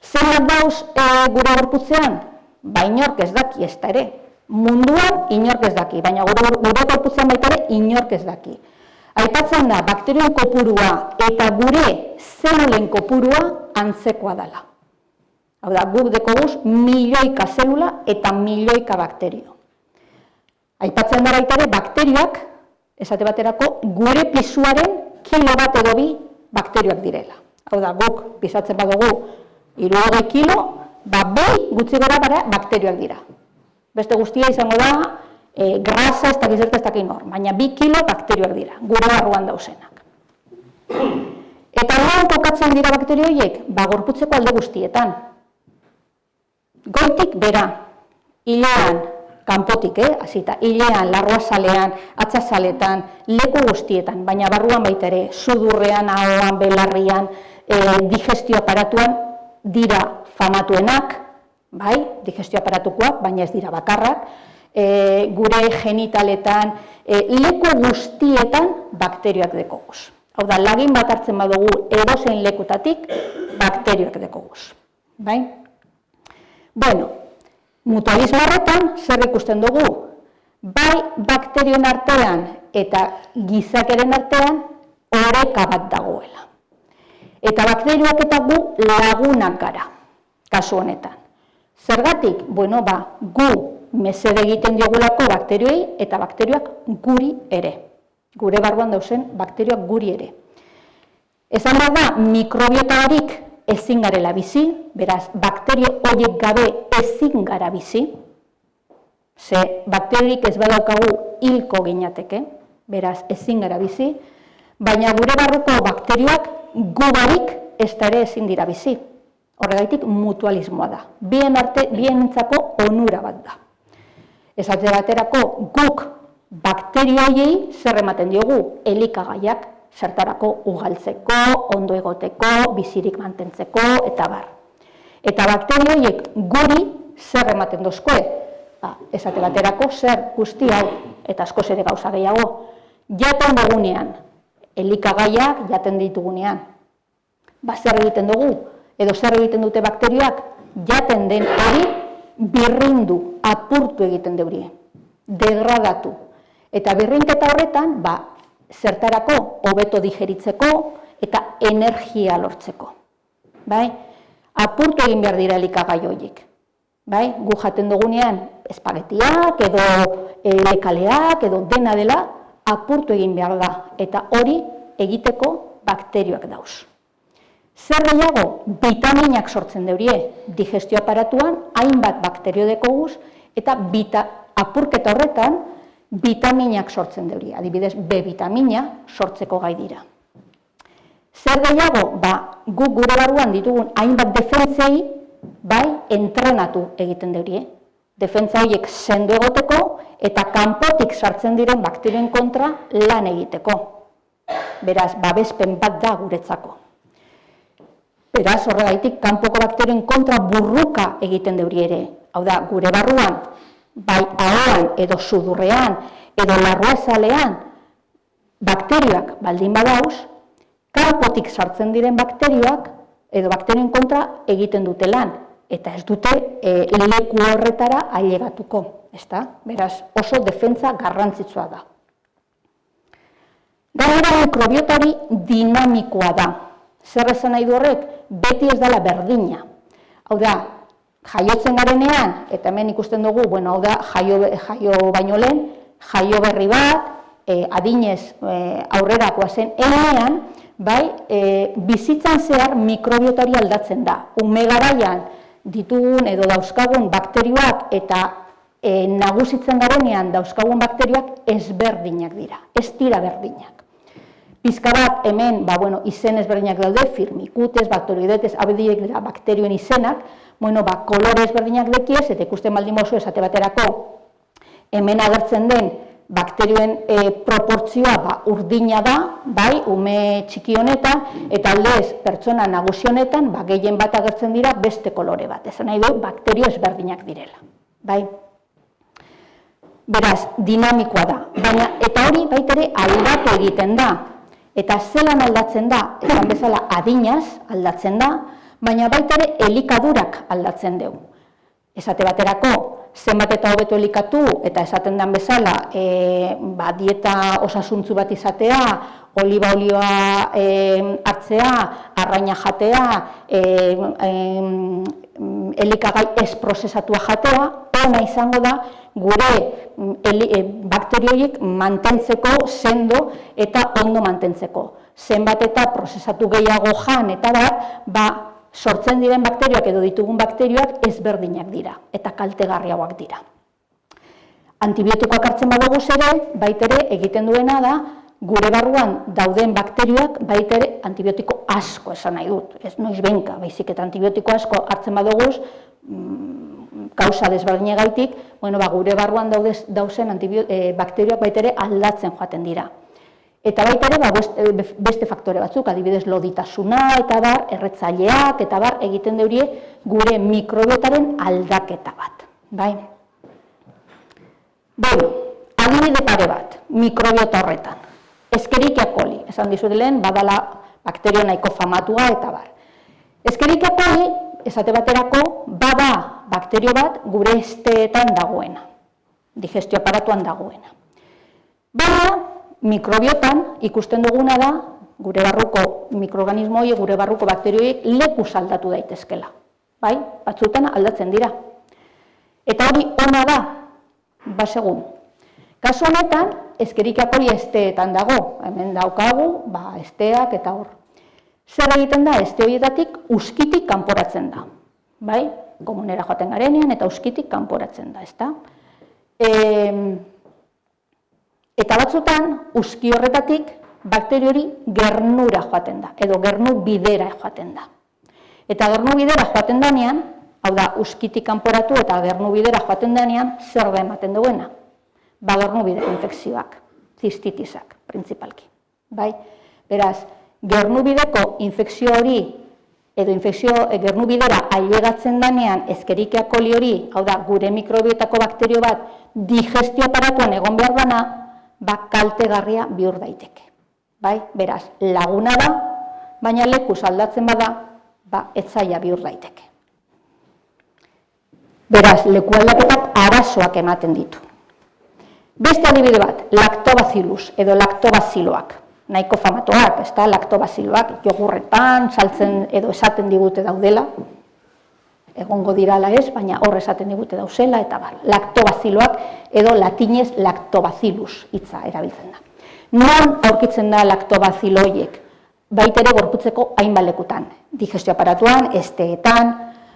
Zer dauz gure gorputzean? Inork ez daki ez da ere. Munduan inork ez daki, baina gure gorputzean baita ere inork ez daki. Aipatzen da, bakterioen kopurua eta gure zelulen kopurua antzekoa dela. Hau da, guk dekoguz milioika zelula eta milioika bakterio. Aipatzen da baita ere, bakterioak, esate baterako, gure pisuaren kilo bat edo bi bakterioak direla. Hau da, guk pisatzen badugu 60 kilo, behi gutxi gora bara bakterioak dira. Beste guztia izango da, grasa ez dakiz ez dakin hor, baina 2 kilo bakterioak dira, gure barruan dauzenak. Eta non kokatzen dira bakterio horiek? Gorputzeko alde guztietan. Goitik bera, hilean, kanpotik, hasita, hilean, larruazalean, atzazaletan, leku guztietan, baina barruan baita ere, sudurrean, ahoan, belarrian, digestio aparatuan dira famatuenak, bai, digestio aparatukoak, baina ez dira bakarrak, gure genitaletan, leku guztietan bakterioak dekoguz. Hau da, lagin bat hartzen badugu edozein lekutatik, bakterioak dekoguz. Bai? Bueno, mutualismo horretan, zer ikusten dugu? Bai, bakterioen artean eta gizakeren artean oreka bat dagoela. Eta bakterioak eta gu lagunak gara, kasu honetan. Zergatik? Bueno, gu mesede egiten diogulako bakterioei eta bakterioak guri ere. Gure barruan dauzen bakterioak guri ere. Esan da, mikrobiotarik ezin garela bizi, beraz, bakterio horiek gabe ezin gara bizi, ze bakteriorik ez badaukagu hilko ginateke, beraz, ezin gara bizi, baina gure barruko bakterioak gu barik ez da ere ezin dira bizi. Horregaitik mutualismoa da. Bienentzako onura bat da. Esate baterako guk bakterioiei zer ematen diogu elikagaiak zertarako ugaltzeko, ondo egoteko, bizirik mantentzeko, eta bar. Eta bakterioiek guri zer ematen dozkoe? Esate baterako zer guzti hau, eta askoz ere gauza gehiago, jaten dugunean, elikagaiak jaten ditugunean. Zer egiten dugu? Edo zer egiten dute bakterioak, jaten den hori birrindu, apurtu egiten deurie, degradatu. Eta birrinketa horretan, zertarako hobeto digeritzeko eta energia lortzeko. Apurtu egin behar dira elikagai horiek. Gu jaten dugunean espagetiak edo lekaleak edo dena dela apurtu egin behar da. Eta hori egiteko bakterioak dauz. Zer gehiago, vitaminak sortzen deurie, digestio aparatuan, hainbat bakterio dekoguz, eta apurketa horretan, vitaminak sortzen deurie, adibidez, B vitamina sortzeko gai dira. Zer gehiago, guk gure barruan ditugun hainbat defentzei, entrenatu egiten deurie. Defentza horiek sendo egoteko, eta kanpotik sartzen diren bakterioen kontra lan egiteko. Beraz, babespen bat da guretzako. Beraz, horregaitik, kanpoko bakterioen kontra burruka egiten deuri ere. Hau da, gure barruan, bai ahoan edo sudurrean edo larruazalean bakterioak baldin badauz, kanpotik sartzen diren bakterioak edo bakterioen kontra egiten dute lan. Eta ez dute leku horretara ailegatuko. Beraz, oso defentza garrantzitsua da. Gainera, mikrobiota hori dinamikoa da. Zer esan nahi du horrek? Beti ez dela berdina. Hau da, jaiotzen garenean, eta hemen ikusten dugu, hau da, jaio baino lehen, jaio berri bat, adinez aurrerakoa zen enean, bizitzan zehar mikrobiota hori aldatzen da. Ume garaian ditugun edo dauzkagun bakterioak eta nagusitzen garenean dauzkagun bakterioak ezberdinak dira, ez dira berdinak. Pizka bat hemen izen ezberdinak daude, firmicutes, bacteroidetes, abediek dira bakterioen izenak, kolore ezberdinak dekiez, eta ikusten baldin mozu esate baterako hemen agertzen den bakterioen proportzioa urdina da, bai, ume txiki honetan, eta aldez pertsona nagusi honetan, gehien bat agertzen dira beste kolore bat. Esan nahi du, bakterio ezberdinak direla, bai. Beraz, dinamikoa da, baina eta hori baitere aldatu egiten da. Eta zelan aldatzen da, esan bezala adinaz aldatzen da, baina baitere elikadurak aldatzen dugu. Esate baterako, zenbat eta hobeto elikatu, eta esaten den bezala, dieta osasuntzu bat izatea, oliba olioa hartzea, arraina jatea, elikagai ez prozesatua jatea, ona izango da gure bakterioiek mantentzeko sendo eta ondo mantentzeko. Zenbat eta prozesatu gehiago jan eta sortzen diren bakterioak edo ditugun bakterioak ezberdinak dira eta kaltegarriagoak dira. Antibiotikoak hartzen badugu ere, baitere egiten duena da gure barruan dauden bakterioak baitere antibiotiko asko esan nahi dut. Ez noiz benka, baizik eta antibiotiko asko hartzen baduguz, kausa desberdinegaitik, gure barruan dauzen bakterioak baitere aldatzen joaten dira. Eta baita ere beste faktore batzuk, adibidez loditasuna eta erretzaileak eta egiten deurie gure mikrobiotaren aldaketa bat. Adibide pare bat, mikrobiota horretan. Escherichia coli, esan dizut lehen, badala bakterio nahiko famatua eta bar. Escherichia coli, esate baterako, bada bakterio bat gure hesteetan dagoena, digestio aparatuan dagoena. Baina, mikrobiotan ikusten duguna da, gure barruko mikroorganismo horiek, gure barruko bakterioiek lekuz aldatu daitezkela. Batzutan aldatzen dira. Eta hori ona da, segun. Kasu honetan, Escherichia coli hesteetan dago, hemen daukagu, hesteak eta hor. Zer egiten da, heste horietatik uskitik kanporatzen da. Komunera joaten garenean eta uskitik kanporatzen da, ezta? Eta batzutan, uski horretatik bakterio hori gernura joaten da, edo gernu bidera joaten da. Eta gernu bidera joaten danean, hau da, uskitik kanporatu eta gernu bidera joaten danean, zer da ematen duena? Gernu bidera infekzioak, zistitisak, printzipalki. Beraz, gernu bideko infekzio hori, edo gernu bidera ailegatzen danean Escherichia coli hori, hau da, gure mikrobiotako bakterio bat digestio aparatuan egon behar dana, kaltegarria bihur daiteke. Beraz, laguna da, baina lekuz aldatzen bada, etzaia bihur daiteke. Beraz, leku aldaketak arazoak ematen ditu. Beste adibide bat, lactobacillus edo lactobaciloak, nahiko famatuak, lactobaciloak, jogurretan, saltzen edo esaten digute daudela, egongo dirala ez, baina hor esaten digute dauzela, eta lactobaciloak edo latinez lactobacillus hitza erabiltzen da. Non aurkitzen da lactobaciloiek? Baitere gorputzeko hainbat lekutan, digestio aparatuan, hesteetan,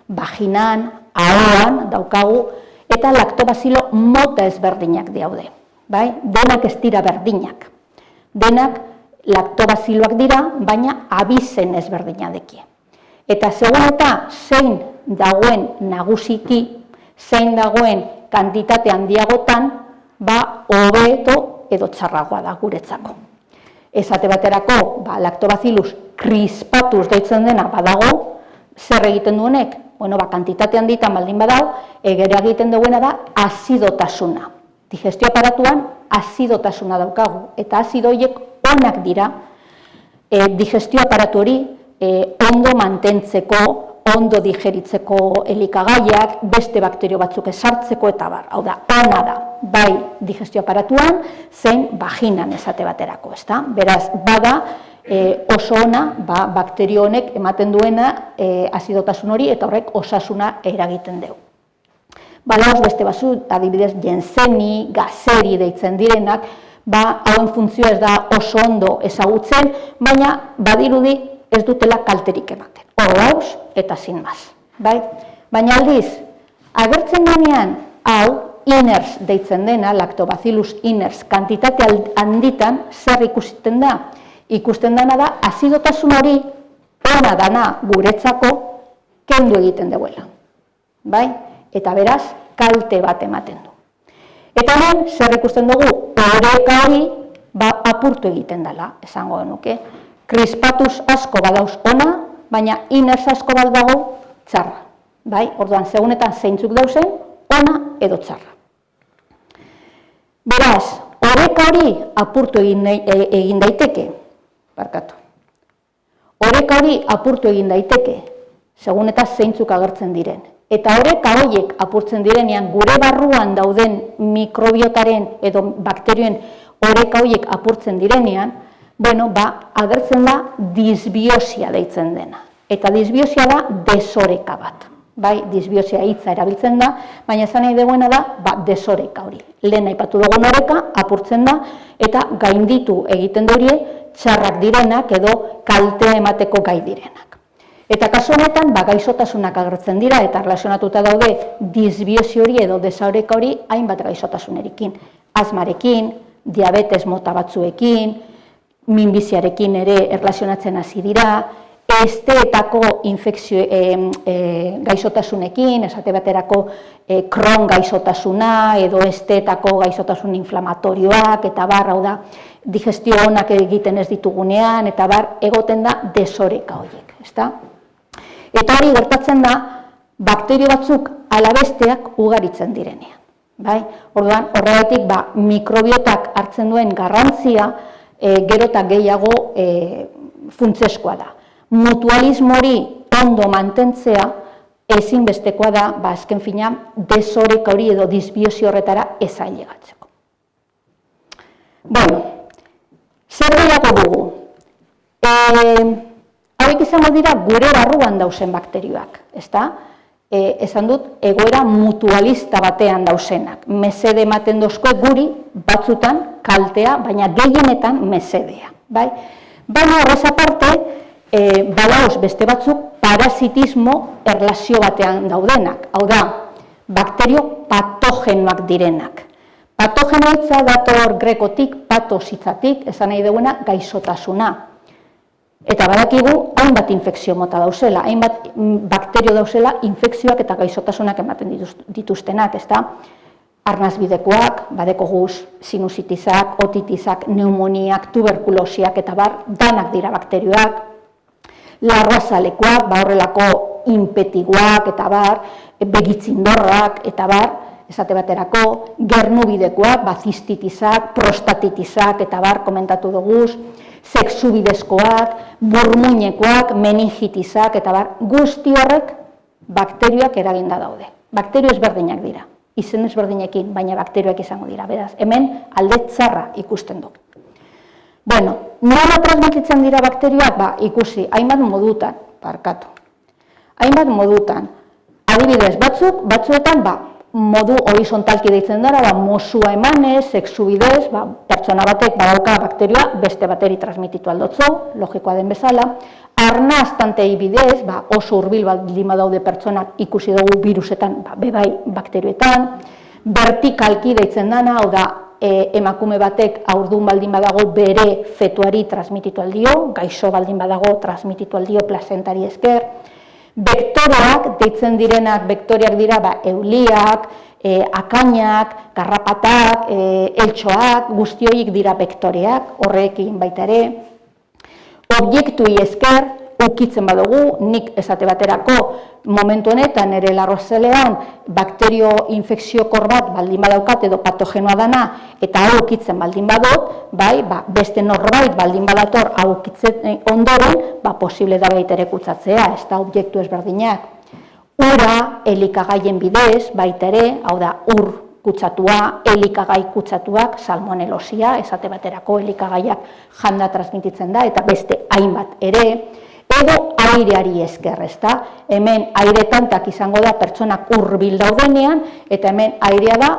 vaginan, ahoan daukagu, eta lactobacilo mota ezberdinak daude. Denak ez dira berdinak. Denak lactobaciloak dira, baina abizen ezberdina dekie. Eta segun eta zein dagoen nagusiki, zein dagoen kantitate handiagotan, hobeto edo txarragoa da guretzako. Esate baterako, lactobacillus crispatus deitzen dena badago, zer egiten duenek? Kantitate handitan baldin badau, egera egiten duena da azidotasuna. Digestio aparatuan azidotasuna daukagu, eta azidoiek onak dira digestio aparatu hori ondo mantentzeko, ondo digeritzeko elikagaiak, beste bakterio batzuk esartzeko eta bar. Hau da, ona da, bai digestio aparatuan, zein vaginan esate baterako, ezta? Beraz, bada oso ona, bakterio honek ematen duena azidotasun hori eta horrek osasuna eragiten dugu. Balaoz beste bazu, adibidez, jenseni, gazeri deitzen direnak, hauen funtzioa ez da oso ondo ezagutzen, baina badirudi ez dutela kalterik ematen. Hor dauz eta zinmaz. Baina aldiz, agertzen ganean, hau, iners deitzen dena, lactobacillus iners, kantitate handitan, zer ikusiten da? ikusten dana da, azidotasun hori ona dana guretzako kendu egiten duela. Bai? Eta beraz, kalte bat ematen du. Eta hemen, zer ikusten dugu, oreka hori apurtu egiten dela, esango nuke. Krispatuz asko badauz ona, baina inerz asko bat dago txarra. Bai? Orduan, segunetan zeintzuk dauzen, ona edo txarra. Beraz, oreka hori apurtu egin daiteke, barkatu. Oreka hori apurtu egin daiteke, segun eta zeintzuk agertzen diren. Eta oreka horiek apurtzen direnean, gure barruan dauden mikrobiotaren edo bakterioen oreka horiek apurtzen direnean, agertzen da disbiosia deitzen dena. Eta disbiosia da desoreka bat. Bai, disbiosia hitza erabiltzen da, baina esan nahi duguena da, desoreka hori. Lehen aipatu dugun oreka, apurtzen da, eta gainditu egiten dorie, txarrak direnak edo kalte emateko gai direnak. Eta kasu honetan, gaixotasunak agertzen dira, eta relazionatuta daude disbiosi hori edo desoreka hori hainbat gaixotasunerekin. Asmarekin, diabetes mota batzuekin, minbiziarekin ere erlazionatzen hasi dira, esteetako gaixotasunekin, esate baterako Crohn gaixotasuna edo esteetako gaixotasun inflamatorioak, eta hau da, digestio onak egiten ez ditugunean, eta egoten da desoreka horiek, ezta? Eta hori gertatzen da, bakterio batzuk alabesteak ugaritzen direnean. Orduan, horregatik, mikrobiotak hartzen duen garrantzia gero eta gehiago funtsezkoa da. Mutualismo hori ondo mantentzea ezinbestekoa da, azken finean, desoreka hori edo disbiosi horretara ez ailegatzeko. Zer gehiago dugu? Hauek izango dira gure barruan dauzen bakterioak, ezta? Esan dut, egoera mutualista batean dauzenak. Mesede ematen dozko guri batzutan kaltea, baina gehienetan mesedea. Baina horrez aparte, badauz beste batzuk parasitismo erlazio batean daudenak. Hau da, bakterio patogenoak direnak. Patogeno hitza dator grekotik, patos hitzatik, esan nahi duena gaixotasuna. Eta badakigu, hainbat infekzio mota dauzela, hainbat bakterio dauzela infekzioak eta gaixotasunak ematen dituztenak, ezta? Arnazbidekoak, badekoguz, sinusitizak, otitizak, pneumoniak, tuberkulosiak, eta danak dira bakterioak, larrazalekoak, horrelako inpetiguak, eta begitzindorrak, eta esate baterako, gernubidekoak, zistitizak, prostatitizak, eta komentatu duguz, sexubidezkoak, burmuinekoak, meningitizak, eta guzti horrek bakterioak eraginda daude. Bakterio ezberdinak dira, izen ezberdinekin, baina bakterioak izango dira, beraz, hemen alde txarra ikusten dut. Nola transmititzen dira bakterioak? Ikusi, hainbat modutan, hainbat modutan, adibidez, batzuetan, modu horizontalki deitzen dara, mozua emanez, sexubidez, pertsona batek badauka bakterioa, beste bateri transmititu aldotzo, logikoa den bezala, arnaztantei bidez, oso hurbil baldin badaude pertsonak ikusi dugu virusetan, bebai bakterioetan, vertikalki deitzen dana, hau da, emakume batek haurdun baldin badago bere fetuari transmititu aldio, gaixo baldin badago transmititu aldio plazentari esker, vektoreak, deitzen direnak, vektoreak dira, euliak, akainak, garrapatak, eltxoak, guzti horiek dira vektoreak, horrekin baita ere. Objektui esker, ukitzen badugu, nik esate baterako momentu honetan ere larrozelean bakterio infekziokor bat baldin badaukat edo patogenoa dana eta hau ukitzen baldin badut, beste norbait baldin badator hau ukitzen ondoren, posible da baita ere kutsatzea, ez da objektu ezberdinak. Ura, elikagaien bidez, baita ere, hau da, ur kutsatua, elikagai kutsatuak, salmonelosia, esate baterako elikagaiak janda transmititzen da, eta beste hainbat ere, edo aireari esker, ezta? Hemen aire tantak izango da pertsonak hurbil daudenean, eta hemen airea da,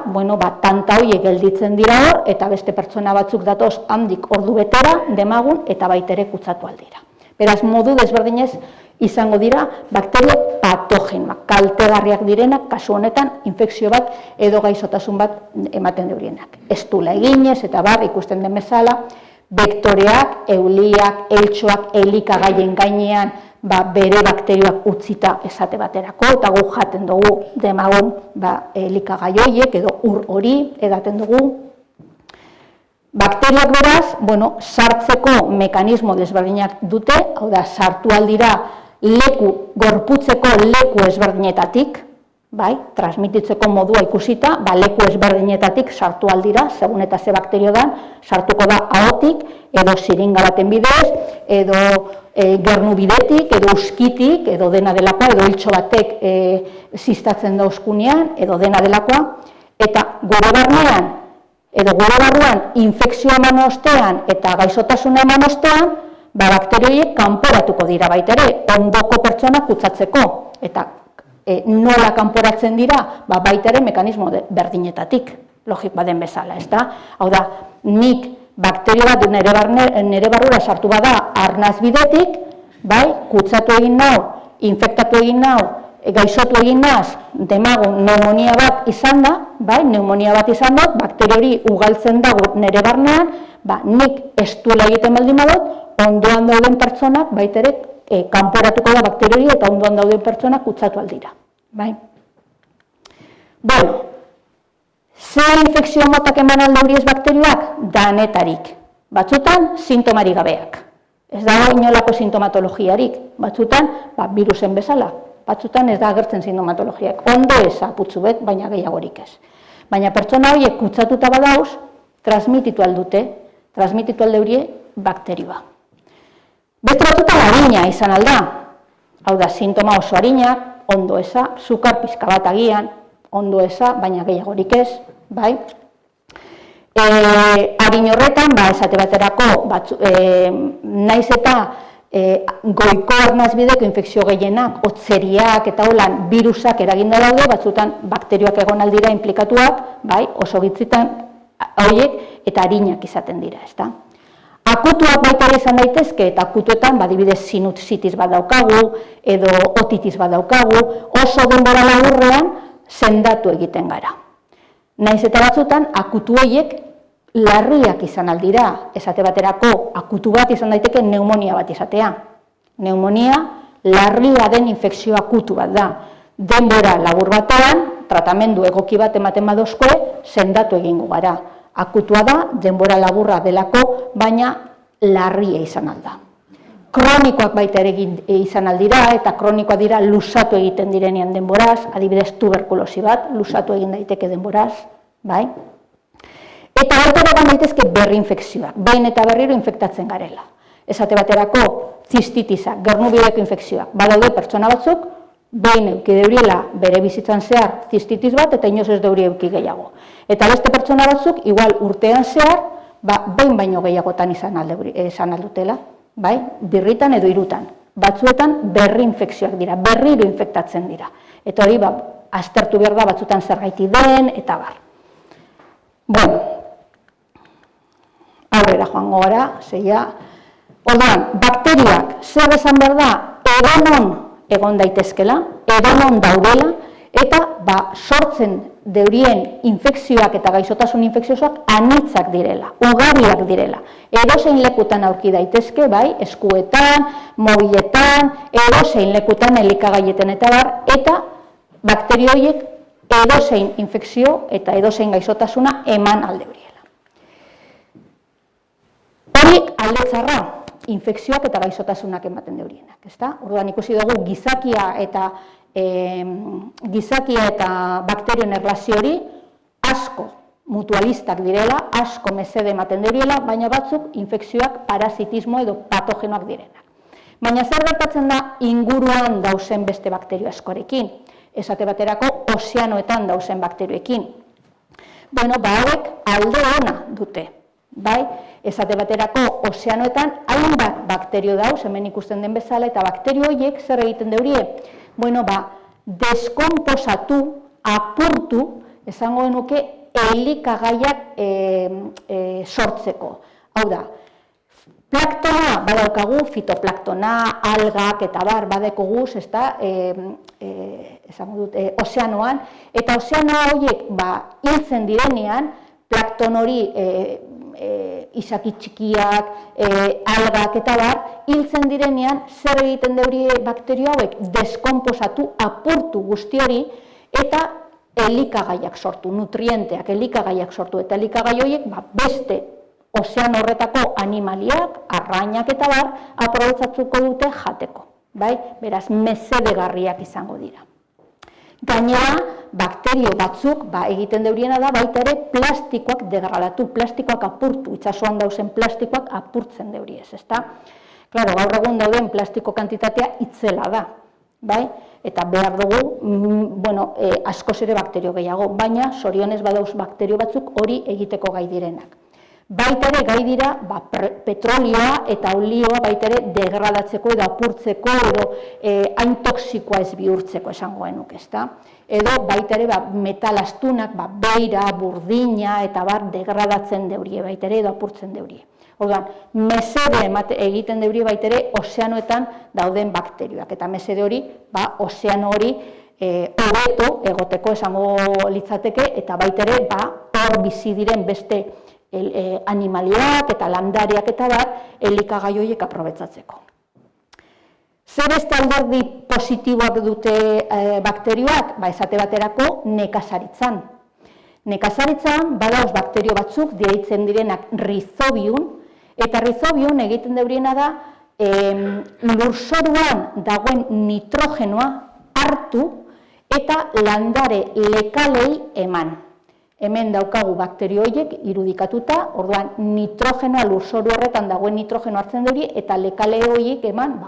tanta horiek gelditzen dira hor, eta beste pertsona batzuk datoz handik ordu betera, demagun, eta baitere kutsatu aldira. Beraz, modu desberdinez izango dira bakterio patogenoak, kaltegarriak direnak, kasu honetan, infekzio bat edo gaixotasun bat ematen deurienak. Ez dula eginez, eta ikusten den bezala, Vektoreak, euliak, eltxoak, elikagaien gainean bere bakterioak utzita esate baterako, eta gu jaten dugu demagun elikagai horiek edo ur hori edaten dugu. Bakteriak beraz, sartzeko mekanismo desberdinak dute, hau da, sartu aldira gorputzeko leku ezberdinetatik, transmititzeko modua ikusita, leku ezberdinetatik sartu aldira, segun eta ze bakterio da, sartuko da ahotik, edo siringa baten bidez, edo gernu bidetik, edo uskitik, edo dena delakoa, edo hiltxo batek ziztatzen da uskunean, edo dena delakoa, eta gure barnean, edo gure barruan infekzioa eman ostean eta gaixotasuna eman ostean, bakterioiek kanporatuko dira baita ere, ondoko pertsonak kutsatzeko, eta nola kanporatzen dira, baita ere mekanismo berdinetatik, logik baden bezala, ezta? Hau da, nik bakterio bat nire barrura sartu bada arnaz bidetik, kutsatu egin nau, infektatu egin nau, gaixotu egin naz, demagun pneumonia bat izan da, pneumonia bat izan dut, bakterio hori ugaltzen dago nire barnean, nik ez duela egiten baldin badut, ondoan dauden pertsonak baita ere kanporatuko da bakterio hori eta ondoan dauden pertsonak kutsatu aldira. Zer infekzio motak eman alduriez bakterioak? Danetarik. Batzutan, sintomarik gabeak. Ez dago inolako sintomatologiarik. Batzutan, virusen bezala. Batzutan ez da agertzen sintomatologiak. Ondo ez aputzu bet, baina gehiagorik ez. Baina pertsona horiek kutsatuta badauz, transmititu aldute, transmititu aldeurie bakterioa. Beste batzutan harina izan alda. Hau da, sintoma oso harinak, ondo eza, sukar pizka bat agian, ondo eza, baina gehiagorik ez, harin horretan, esate baterako, naiz eta goiko arnaz bideko infekzio gehienak, otzeriak eta holan virusak eraginda daude, batzutan bakterioak egon aldira implikatuak, oso gitzitan horiek eta harinak izaten dira, ezta? Akutuak baita izan daitezke, eta akutuetan, adibidez, sinusitis bat daukagu, edo otitis bat daukagu, oso denbora laburrean sendatu egiten gara. Naiz eta batzutan, akutu horiek larriak izan aldira, esate baterako, akutu bat izan daiteke pneumonia bat izatea. Pneumonia larria den infekzio akutu bat da. Denbora labur batean, tratamendu egoki bat ematen badozkoe, sendatu egingo gara. Akutua da, denbora laburra delako, baina larria izan alda. Kronikoak baita ere izan aldira, eta kronikoak dira lusatu egiten direnean denboraz, adibidez tuberkulosi bat, lusatu egin daiteke denboraz, Eta baita egon daitezke berri infekzioak, behin eta berriro infektatzen garela. Esate baterako zistitisa, gernubideko infekzioak, badaude pertsona batzuk, behin euki deuriela bere bizitzan zehar zistitis bat, eta inoz ez deuri euki gehiago. Eta beste pertsona batzuk, igual urtean zehar, behin baino gehiagotan izan aldutela, birritan edo hirutan. Batzuetan berri infekzioak dira, berriro infektatzen dira. Eta hori, aztertu behar da batzutan zergaiti den, eta bar. Aurrera joango gara, orduan, bakteriak zer esan behar da, edonon egon daitezkela, edonon daudela, eta sortzen deurien infekzioak eta gaixotasun infekziosoak anitzak direla, ugariak direla. Edozein lekutan aurki daitezke, eskuetan, mobiletan, edozein lekutan elikagaietan eta bar, eta bakterio horiek edozein infekzio eta edozein gaixotasuna eman aldeuriela. Hori aldetzarra, infekzioak eta gaixotasunak ematen deurienak, ezta? Orduan ikusi dugu gizakia eta bakterioen erlazio hori asko mutualistak direla, asko mesede ematen deuriela, baina batzuk infekzioak parasitismo edo patogenoak direnak. Baina zer gertatzen da inguruan dauzen beste bakterio askorekin, esate baterako ozeanoetan dauzen bakterioekin. Hauek alde ona dute, esate baterako ozeanoetan hainbat bakterio dauz, hemen ikusten den bezala, eta bakterio horiek zer egiten deurie? Deskonposatu, apurtu, esango genuke elikagaiak sortzeko. Hau da, plaktona badaukagu, fitoplaktona, algak eta bar badekoguz, ozeanoan, eta ozeanoa horiek hiltzen direnean, plakton hori izaki txikiak, algak eta bar, hiltzen direnean zer egiten deurie bakterio hauek deskonposatu, apurtu guzti hori eta elikagaiak sortu, nutrienteak, elikagaiak sortu, eta elikagai horiek beste ozean horretako animaliak, arrainak eta bar, aprobetxatuko dute jateko, bai? Beraz, mesedegarriak izango dira. Gainera, bakterio batzuk egiten deuriena da baita ere plastikoak degradatu, plastikoak apurtu, itsasoan dauzen plastikoak apurtzen deuriez, ezta? Claro, gaur egun dauden plastiko kantitatea itzela da, bai? Eta behar dugu, askoz ere bakterio gehiago, baina zorionez badauz bakterio batzuk hori egiteko gai direnak. Baita ere gai dira petrolioa eta olioa baita ere degradatzeko edo apurtzeko edo hain toksikoa ez bihurtzeko esango genuke, ezta? Edo baita ere metal astunak, beira, burdina eta bar degradatzen deurie baita ere edo apurtzen deurie. Orduan, mesede egiten deurie baita ere ozeanoetan dauden bakterioak eta mesede hori, ozeano hori hobeto egoteko esango litzateke eta baita ere hor bizi diren beste animaliak eta landariak eta elikagai horiek aprobetxatzeko. Zer beste alderdi positiboak dute bakterioak? Esate baterako nekazaritzan. Nekazaritzan badauz bakterio batzuk deitzen direnak rizobium, eta rizobium egiten deuriena da lurzoruan dagoen nitrogenoa hartu eta landare lekalei eman. Hemen daukagu bakterio horiek irudikatuta, orduan nitrogenoa lurzoru horretan dagoen nitrogeno hartzen duri eta lekale horiek eman,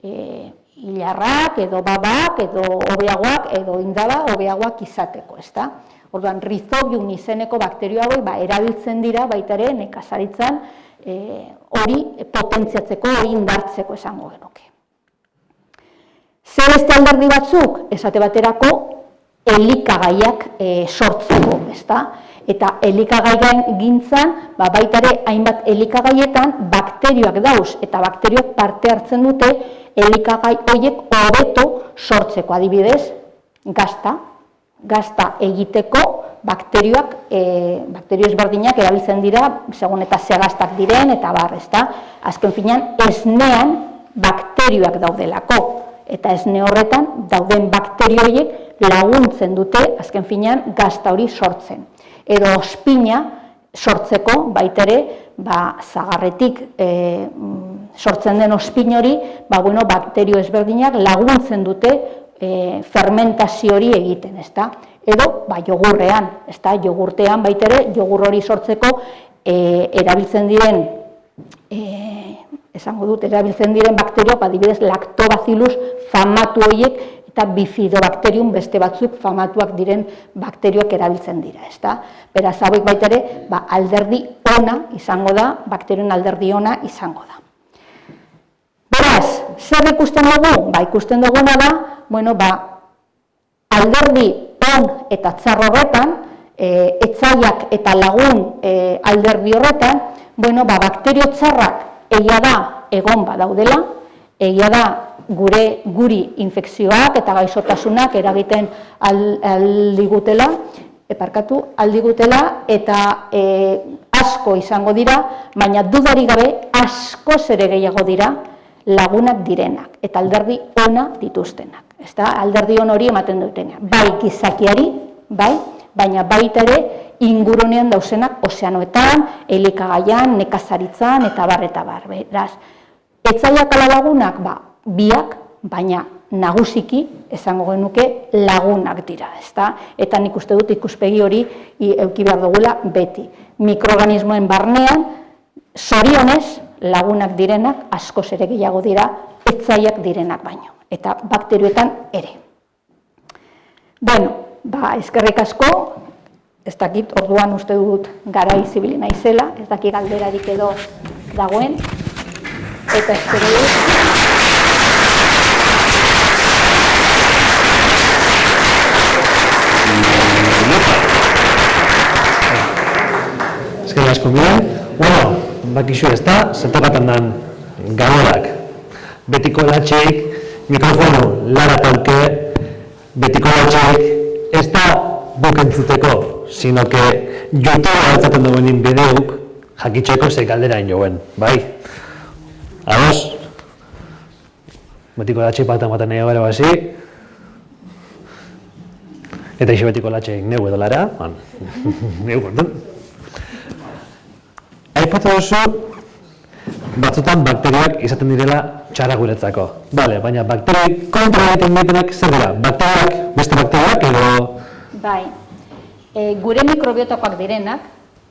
hilarrak edo babak edo hobeagoak edo indaba hobeagoak izateko, ezta? Orduan rizobium izeneko bakterio hauek erabiltzen dira baita ere nekazaritzan hori potentziatzeko, hori indartzeko esango genuke. Zer beste alderdi batzuk, esate baterako elikagaiak sortzeko, ezta? Eta elikagaien gintzan, baita ere hainbat elikagaietan bakterioak dauz, eta bakterioak parte hartzen dute elikagai horiek hobeto sortzeko, adibidez, gazta egiteko bakterioak, bakterio ezberdinak erabiltzen dira, segun eta ze gaztak diren, eta bar, ezta? Azken finean, esnean bakterioak daudelako, eta esne horretan dauden bakterio horiek laguntzen dute, azken finean, gazta hori sortzen. Edo ospina sortzeko, baita ere, zagarretik sortzen den ospin hori, bakterio ezberdinak laguntzen dute fermentazio hori egiten, ezta? Edo, jogurrean, ezta? Jogurtean, baita ere, jogur hori sortzeko erabiltzen diren esango dut, erabiltzen diren bakterioak, adibidez, lactobacillus famatu horiek eta bifidobacterium beste batzuk famatuak diren bakterioak erabiltzen dira, ezta? Beraz, hauek baita ere, alderdi ona izango da, bakterioen alderdi ona izango da. Beraz, zer ikusten dugu? Ikusten duguna da, alderdi on eta txar horretan, etzaiak eta lagun alderdi horretan, bakterio txarrak egia da egon badaudela, egia da guri infekzioak eta gaixotasunak eragiten aldigutela eta asko izango dira, baina dudarik gabe askoz ere gehiago dira lagunak direnak eta alderdi ona dituztenak. Alderdi on hori ematen dutenean. Bai gizakiari, baina baita ere ingurunean dauzenak ozeanoetan, elikagaian, nekazaritzan eta bar. Beraz, etzaiak ala lagunak, biak, baina nagusiki esango genuke lagunak dira, ezta? Eta nik uste dut ikuspegi hori eduki behar dugula beti. Mikroorganismoen barnean, zorionez lagunak direnak askoz ere gehiago dira, etzaiak direnak baino, eta bakterioetan ere. Eskerrik asko, ez dakit, orduan uste dut garai zibili naizela, ez dakit galderarik edo dagoen, eta espero dut. Eskerrik asko bilen, bakizu ez da, zertokatan dan gaborak. Betiko latxeik, mikrofono lara tauke, betiko latxeik ez da buk entzuteko, sino que YouTube altzaten duen bideuk, jakitxeko ze galdera joen, bai? Ados? Betiko latxe bat ematen nahi gara basi. Eta iso betiko latxe neu edo lara, neu konten. Aipatu duzu, batzutan bakterioak izaten direla txarra guretzako. Bale, baina bakterioak kontra egiten ditenak zer dira? Bakterioak, beste bakterioak edo... Bai, gure mikrobiotakoak direnak,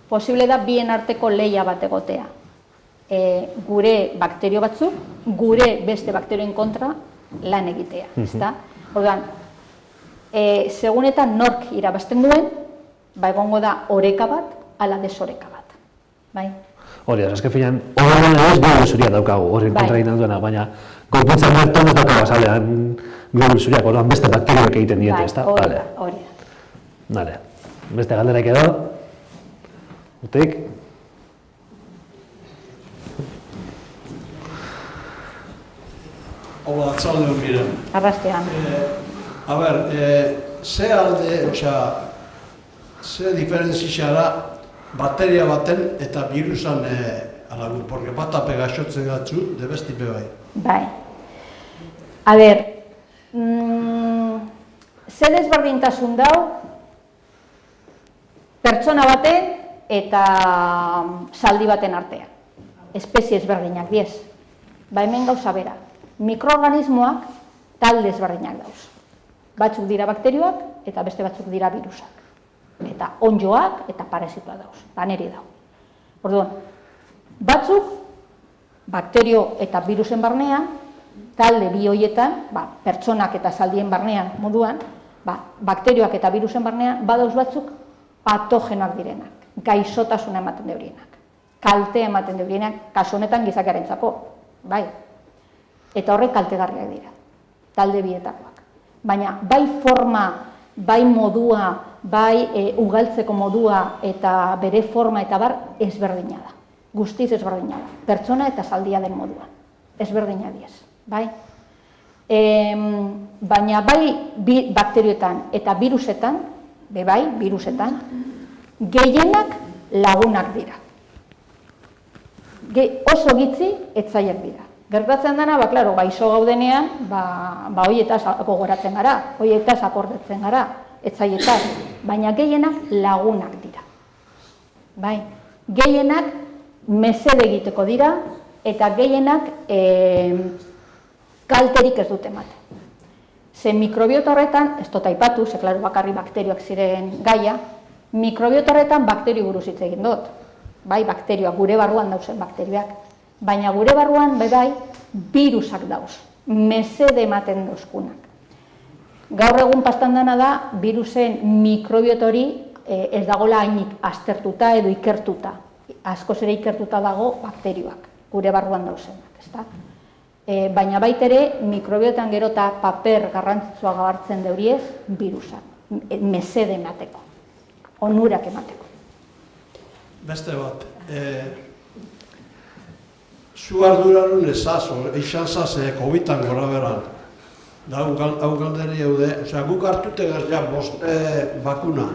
posible da bien arteko lehia bat egotea. Gure bakterio batzuk, gure beste bakterioen kontra lan egitea, ezta? Orduan, segunetan nork irabazten duen, ba egongo da oreka bat, ala desoreka bat. Bai. Hori da, azken finean, horrean ez globul zuriak daukagu, hori kontra egiten duena, baina gorputzan berton ez daukagu azalean globul zuriak, orduan beste bakterioak egiten diete, ezta? Hori da. Bale, beste galderak edo, utik? Hola, atzalde miren. Arrastean. A ber, ze alde, ze diferentzia bakteria baten eta virusan alagun, porque bata pegaxotzen gatzu, de bestipe bai. Bai. A ber, ze desberdintasun dau pertsona baten eta zaldi baten artean. Espezie ezberdinak diez. Ba hemen gauza bera. Mikroorganismoak talde ezberdinak dauz. Batzuk dira bakterioak eta beste batzuk dira virusak. Eta onjoak eta parasitoa dauz, baneri dau. Orduan, batzuk, bakterio eta virusen barnean, talde bi hoietan, pertsonak eta zaldien barnean moduan, bakterioak eta virusen barnean, badauz batzuk patogenoak direnak, gaixotasuna ematen deurienak, kalte ematen deurienak, kasu honetan gizakiarentzako, bai. Eta horrek kaltegarriak dira, talde bietakoak. Baina, bai forma, bai modua, bai ugaltzeko modua eta bere forma eta bar ezberdina da. Guztiz ezberdina da. Pertsona eta zaldia den moduan. Ezberdina diez. Bai? Baina bai bakterioetan eta virusetan, virusetan, gehienak lagunak dira. Oso gitzi etzaiak dira. Gertatzen dena, klaro, gaixo gaudenean, hoietaz gogoratzen gara, hoietaz akordatzen gara, etzaietan, baina gehienak lagunak dira. Bai, gehienak mesede egiteko dira eta gehienak kalterik ez dute ematen. Ze mikrobiota horretan, ez dut aipatu, ze klaro bakarri bakterioak ziren gaia, mikrobiota horretan bakterio buruz hitz egin dut. Bai, bakterioak, gure barruan dauzen bakterioak. Baina gure barruan, bai, virusak dauz, mesede ematen dauzkunak. Gaur egun pastan dena da, virusen mikrobiota hori ez dagoela hainik aztertuta edo ikertuta. Askoz ere ikertuta dago bakterioak, gure barruan dauzenak, ezta? Baina baitere, mikrobiotan gero eta paper garrantzitsua gabartzen deuriez, virusak, mesede emateko, onurak emateko. Beste bat, zu ardurarun ezaz, eixan zaz, COVID-an gora beran. Hau galderi eude, guk hartute gazia boste bakuna.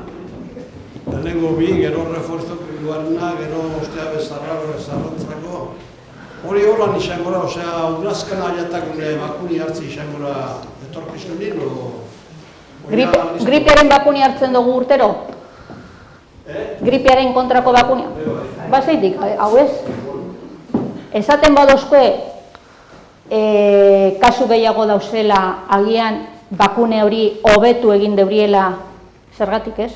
Lehenengo bi, gero refuerzo piluarena, gero ostea bezarrantzako. Hori horan izan gora, udazkan aiatak bakuni hartzi izan gora etorkizunin, Gripearen bakuni hartzen dugu urtero? Gripearen kontrako bakunia? Bazeitik, hau ez? Esaten badozkoe, kasu gehiago dauzela, agian bakune hori hobetu egin deuriela, zergatik ez?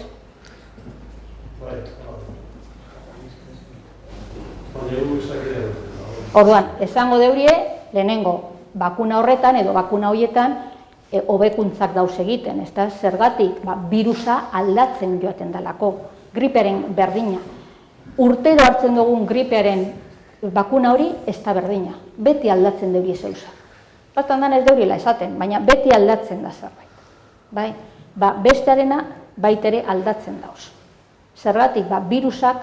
Orduan, esango deurie, lehenengo, bakuna horretan edo bakuna horietan hobekuntzak dauz egiten, ez da? Zergatik, virusa aldatzen joaten dalako, gripearen berdina. Urtero hartzen dugun gripearen bakuna hori ez da berdina, beti aldatzen deurie zeusa. Bastan ez deuriela esaten, baina beti aldatzen da zerbait. Bestearena baitere aldatzen dauz. Zergatik, virusak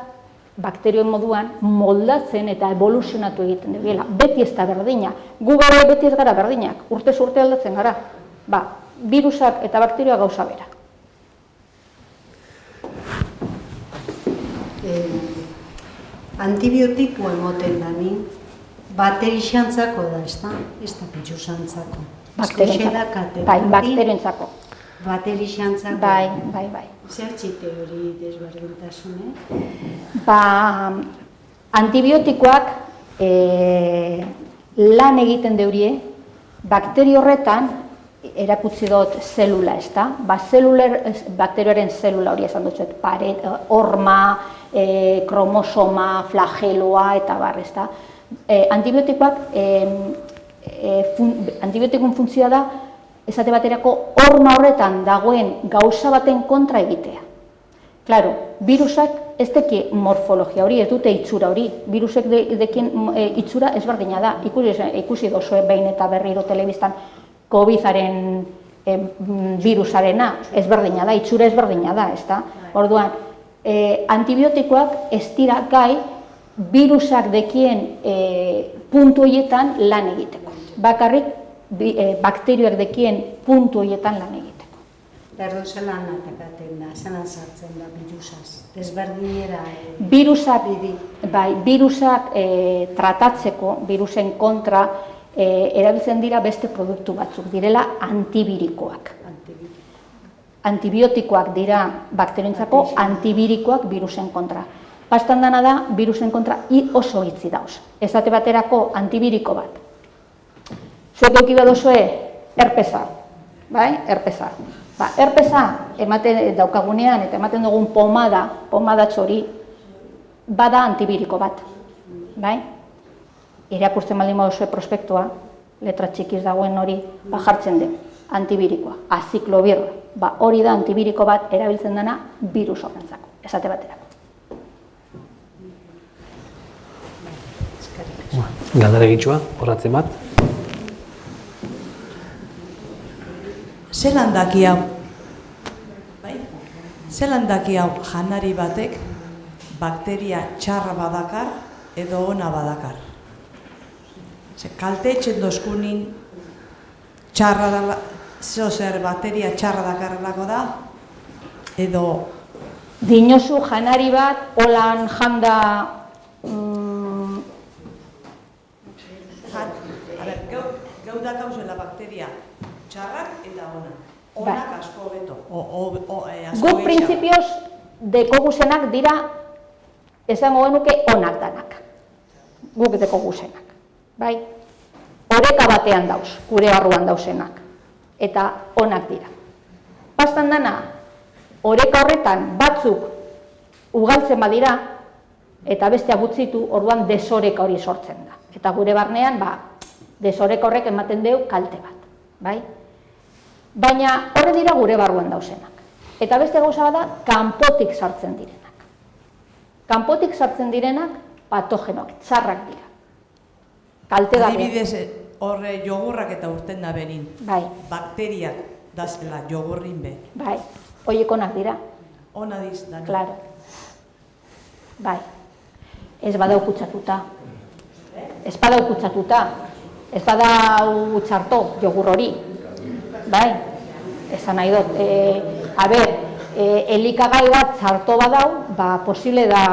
bakterioen moduan moldatzen eta evoluzionatu egiten deuriela. Beti ez da berdina, gu gara beti ez gara berdinak, urtez urte aldatzen gara. Virusak eta bakterioa gauza bera. Antibiotiko emoten da ni, bakterixantzako da, ez da pitxusantzako. Bai, bakterioentzako. Bakterixantzako. Bai. Zertxite hori desberdintasune? Antibiotikoak lan egiten deurie, bakterio horretan, erakutsi dut zelula, ez da? Bakterioaren zelula hori esan dut, paret, horma, kromosoma, flageloa eta bar, ez da? Antibiotikun funtzioa da, esate baterako horma horretan dagoen gauza baten kontra egitea. Claro, virusak ez deki morfologia hori, ez dute itxura hori. Virusek dekien itxura ezberdina da. Ikusi dozue behin eta berriro telebistan COVID-aren virusarena ezberdina da, itxura ezberdina da, ez da? Orduan, antibiotikoak ez dira gai virusak dekien puntu horietan lan egiteko. Bakarrik bakterioak dekien puntu horietan lan egiteko. Erdo zelan atakaten da, zelan sartzen da virusaz, desberdinera... Virusak tratatzeko, virusen kontra, erabiltzen dira beste produktu batzuk, direla antibirikoak. Antibiotikoak dira bakterioentzako, antibirikoak virusen kontra. Pastan dana da, virusen kontra oso hitzi dauz. Esate baterako antibiriko bat. Zuek euki badozue herpesa, bai? Herpesa. Herpesa ematen daukagunean eta ematen dugun pomada txori, bada antibiriko bat, bai? Irakurtzen baldin baduzue prospektua, letra txikiz dagoen hori, jartzen den, antibirikoa, aziklobir, hori da antibiriko bat erabiltzen dena virus horrentzako, esate baterako. Galdera egitxua, horratzen bat. Zelan daki hau janari batek bakteria txarra badakar edo ona badakar? Kalte etxen dozkunin bakteria txarra dakarrelako da edo... Dinosu janari bat, holan janda... Gau da kauzela bakteria txarrak eta onak. Onak asko beto. Guk printzipioz dekoguzenak dira, esango genuke onak danak. Guk dekoguzenak. Bai? Oreka batean dauz, gure barruan dauzenak. Eta onak dira. Pastan dana, oreka horretan batzuk ugaltzen badira, eta bestea gutzitu, orduan desoreka hori sortzen da. Eta gure barnean, desoreka horrek ematen deu kalte bat. Bai? Baina horre dira gure barruan dauzenak. Eta beste gauza da, kanpotik sartzen direnak. Kanpotik sartzen direnak patogenoak, txarrak dira. Kaltegarriak. Adibidez, horre jogurrak eta urten da benin. Bai. Bakteriak dazela jogurrin be. Bai. Horiek onak dira. Ona diz da. Claro. Bai. Ez badau kutsatuta. Ez badau kutsatuta. Ez badau txarto jogur hori. Bai, esan nahi dut. Elikagai bat txarto badau, posible da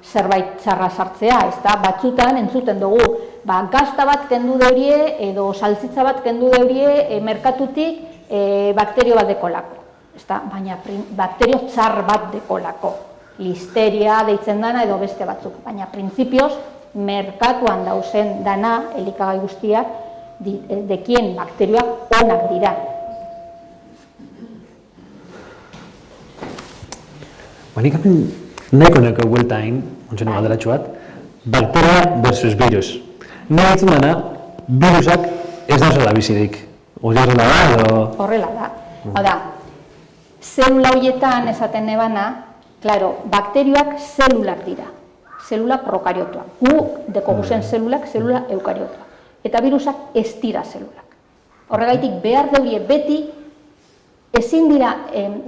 zerbait txarra sartzea, ez da, batzutan entzuten dugu, gazta bat kendu deurie, edo saltzitza bat kendu deurie, merkatutik bakterio bat dekolako, ez da, baina bakterio txar bat dekolako, listeria deitzen dana edo beste batzuk, baina printzipioz, merkatuan dauzen dana, elikagai guztiak, dekien bakterioak onak dira. Nik hapen nahiko gueltain, ontsenu galderatxo bat, bakteria versus virus. Nahi ditzen dana, virusak ez dauzela bizirik. Horrela da, edo... Horrela da. Hada, zelula horietan esaten nebana, claro, bakterioak zelulak dira. Zelula prokariotuak. Gu dekoguzen zelulak, zelula eukariotuak. Eta virusak ez dira zelulak. Horregaitik behar deurie beti ezin dira,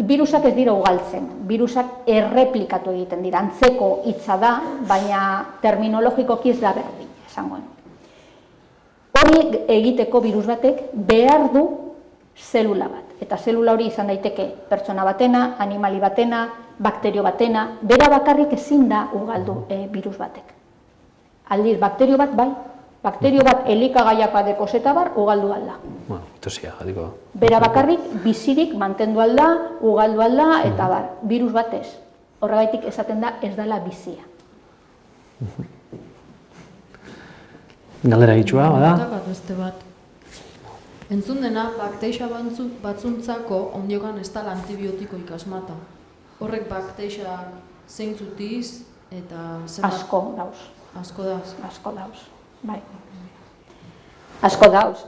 virusak ez dira ugaltzen. Virusak erreplikatu egiten dira. Antzeko hitza da, baina terminologikoki ez da berdin, esango. Hori egiteko virus batek behar du zelula bat. Eta zelula hori izan daiteke pertsona batena, animali batena, bakterio batena, bera bakarrik ezin da ugaldu virus batek. Aldiz, bakterio bat bai, bakterio bat elikagaiak badeko zeta bar, ugaldu alda. Bueno, mitosia, jatiko. Bera bakarrik bizirik mantendu alda, ugaldu alda, eta bar, virus bat ez. Horregaitik esaten da ez dela bizia. Galdera gitxua, bada? Beste bat. Entzun dena, bakteria batzuntzako ondiokan ez dela antibiotikoik asmata. Horrek bakteriak zeintzutiz eta zenbat... Asko dauz. Asko dauz. Asko dauz, bai. Asko dauz,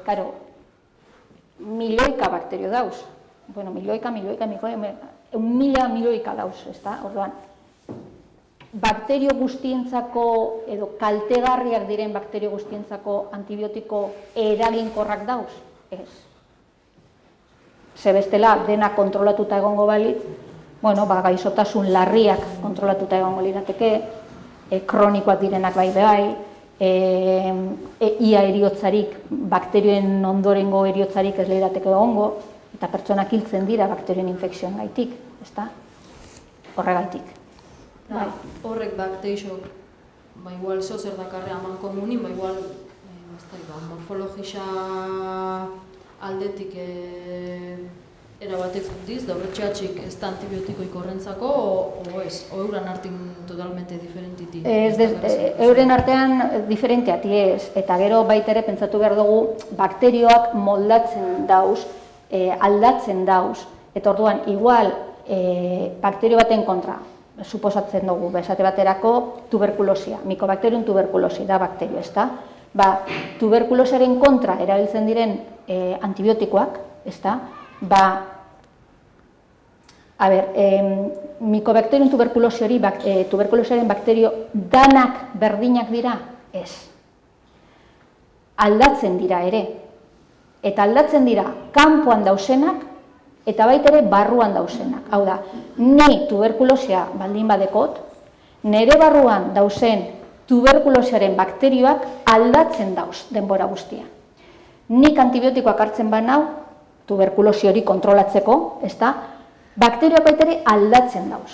karo, milioika bakterio dauz. Bueno, milioika, milioika dauz, ez da, orduan. Bakterio guztientzako, edo kaltegarriak diren bakterio guztientzako antibiotiko eraginkorrak dauz? Ez. Zebestela, dena kontrolatuta egongo balit, bueno, gaixotasun larriak kontrolatuta egongo lirateke, kronikoak direnak bai, ia eriotzarik, bakterioen ondorengo eriotzarik ez lirateke egongo, eta pertsonak hiltzen dira bakterioen infekzioen gaitik, ezta? Horregaitik. Horrek bakteriok, igual zer dakarre haman komunin, igual morfologisa aldetik erabatek diz, da horretxeatxik ez da antibiotikoik horrentzako, o ez? O euren artin totalmente diferentiti? Euren artean diferenteati ez, eta gero baitere pentsatu behar dugu bakterioak moldatzen dauz, aldatzen dauz, eta orduan igual bakterio baten kontra, suposatzen dugu, esate baterako tuberkulosia, Mycobacterium tuberculosis da bakterio, ez da? Tuberkulosiaren kontra erabiltzen diren antibiotikoak, ez da? Mycobacterium tuberculosis hori, tuberkulosiaren bakterio danak berdinak dira? Ez. Aldatzen dira ere. Eta aldatzen dira kanpoan dausenak, eta baita ere barruan dausenak. Hau da, ni tuberkulosia baldin badekot, nire barruan dausen tuberkulosiaren bakterioak aldatzen dauz denbora guztia. Nik antibiotikoak hartzen banau, tuberkulosi hori kontrolatzeko, ezta, bakterioak baita ere aldatzen dauz.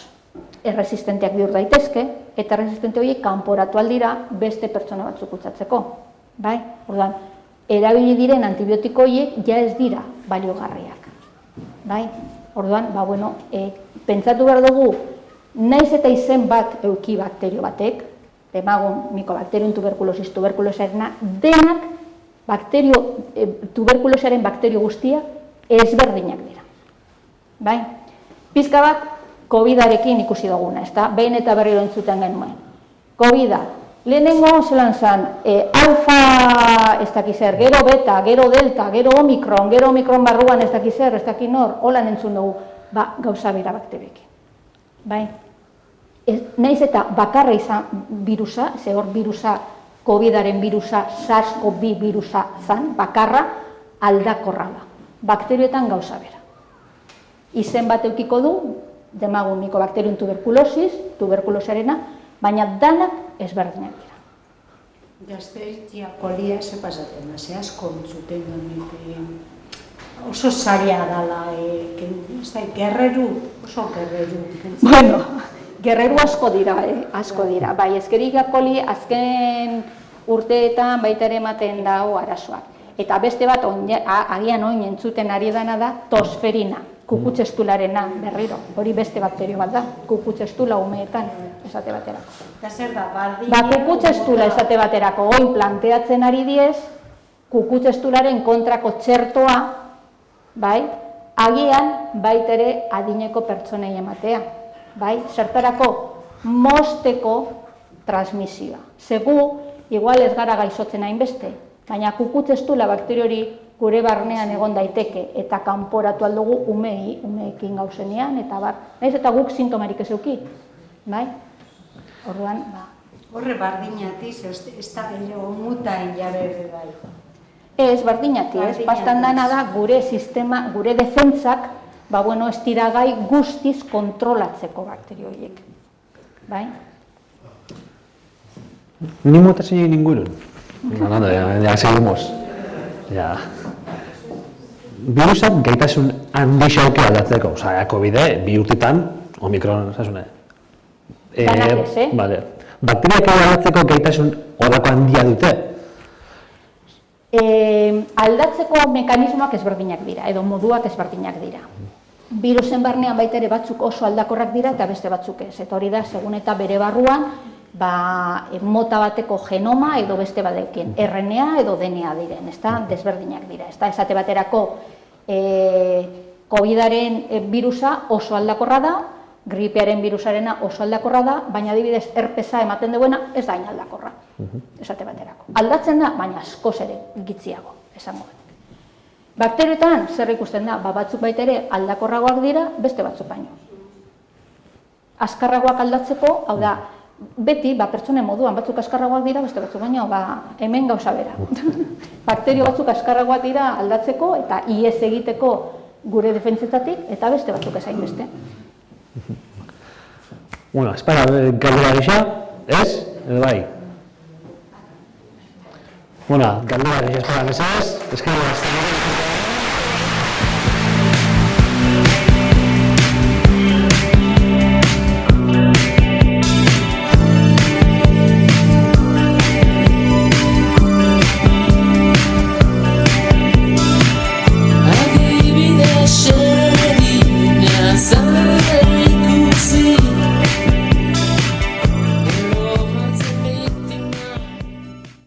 Erresistenteak bihur daitezke, eta erresistente horiek kanporatu aldira beste pertsona batzuk kutsatzeko. Bai? Orduan, erabili diren antibiotiko horiek ja ez dira baliogarriak. Bai? Orduan, pentsatu behar dugu, naiz eta izen bat euki bakterio batek, demagun Mycobacterium tuberculosis, tuberkulosiarena, denak tuberkulosiaren bakterio guztia ezberdinak dira. Bai? Pizka bat, COVID-arekin ikusi duguna, ezta? Behin eta berriro entzuten genuen. COVID-a, lehenengo zelan zan, alfa ez dakizer, gero beta, gero delta, gero omikron barruan ez dakizer, ez dakin hor, holan entzun dugu, gauza bera bakterioekin. Bai? Naiz eta bakarra izan virusa, ze hor virusa, COVID-aren virusa, SARS-CoV-2 virusa zan, bakarra aldakorra da. Bakterioetan gauza bera. Izen bat eukiko du, demagun Mycobacterium tuberculosis, tuberkulosiarena, baina danak ezberdinak dira. Gazteiztia kolia ze pasaten, ze asko entzuten oso zaila dala, gerreru, oso gerreru. Bueno, gerreru asko dira, bai, ezkerika koli azken urteetan baita ere ematen dago arazoak. Eta beste bat, agian oin entzuten ari dana da, tosferina, kukutzeztularena berriro, hori beste bakterio bat da, kukutzeztula umeetan, esate baterako. Eta zer da, bardina... Kukutzeztula esate baterako, oin planteatzen ari diez, kukutzeztularen kontrako txertoa, bai, agian baita ere adineko pertsonei ematea, bai, zertarako mozteko transmisioa. Segu, igual ez gara gaixotzen hainbeste, baina kukutzeztula bakterio hori gure barnean egon daiteke eta kanporatu aldugu umeekin gauzenean, eta naiz eta guk sintomarik ez euki, bai? Orduan, Horre bardinatiz, ez da omutain jabe bai. Ez, bardinati, ez, bastan dana da gure sistema, gure defentsak, ez dira gai guztiz kontrolatzeko bakterio horiek, bai? Ni mutatzen egin ingurun. Ya seguimos. Ya. virusak gaitasun handi xauke aldatzeko. Osea, COVID-e, 2 urtetan, Omikron, osasune. Danak ez, Vale. Bakteriak aldatzeko gaitasun horrako handia dute? Aldatzeko mekanismoak ezberdinak dira, edo moduak ezberdinak dira. Birusen barnean baita ere batzuk oso aldakorrak dira eta beste batzuk ez. Eta hori da, segun eta bere barruan, mota bateko genoma edo beste batekin, RNA edo DNA diren, ezta? Desberdinak dira, ezta? Esate baterako COVID-aren virusa oso aldakorra da, gripearen virusarena oso aldakorra da, baina adibidez herpesa ematen duena ez da hain aldakorra, esate baterako. Aldatzen da, baina askoz ere gitziago, esango dut. Bakterioetan zer ikusten da, batzuk baita ere aldakorragoak dira, beste batzuk baino. Azkarragoak aldatzeko, hau da, beti, pertsonen moduan batzuk azkarragoak dira, beste batzuk baino, hemen gauza bera. Bakterio batzuk azkarragoak dira aldatzeko eta ihes egiteko gure defentsetatik, eta beste batzuk ezain beste. Bueno, espera, galdera gisa, ez? Edo bai? Bueno, galdera gisa, espera, mesaz, eskerrik asko.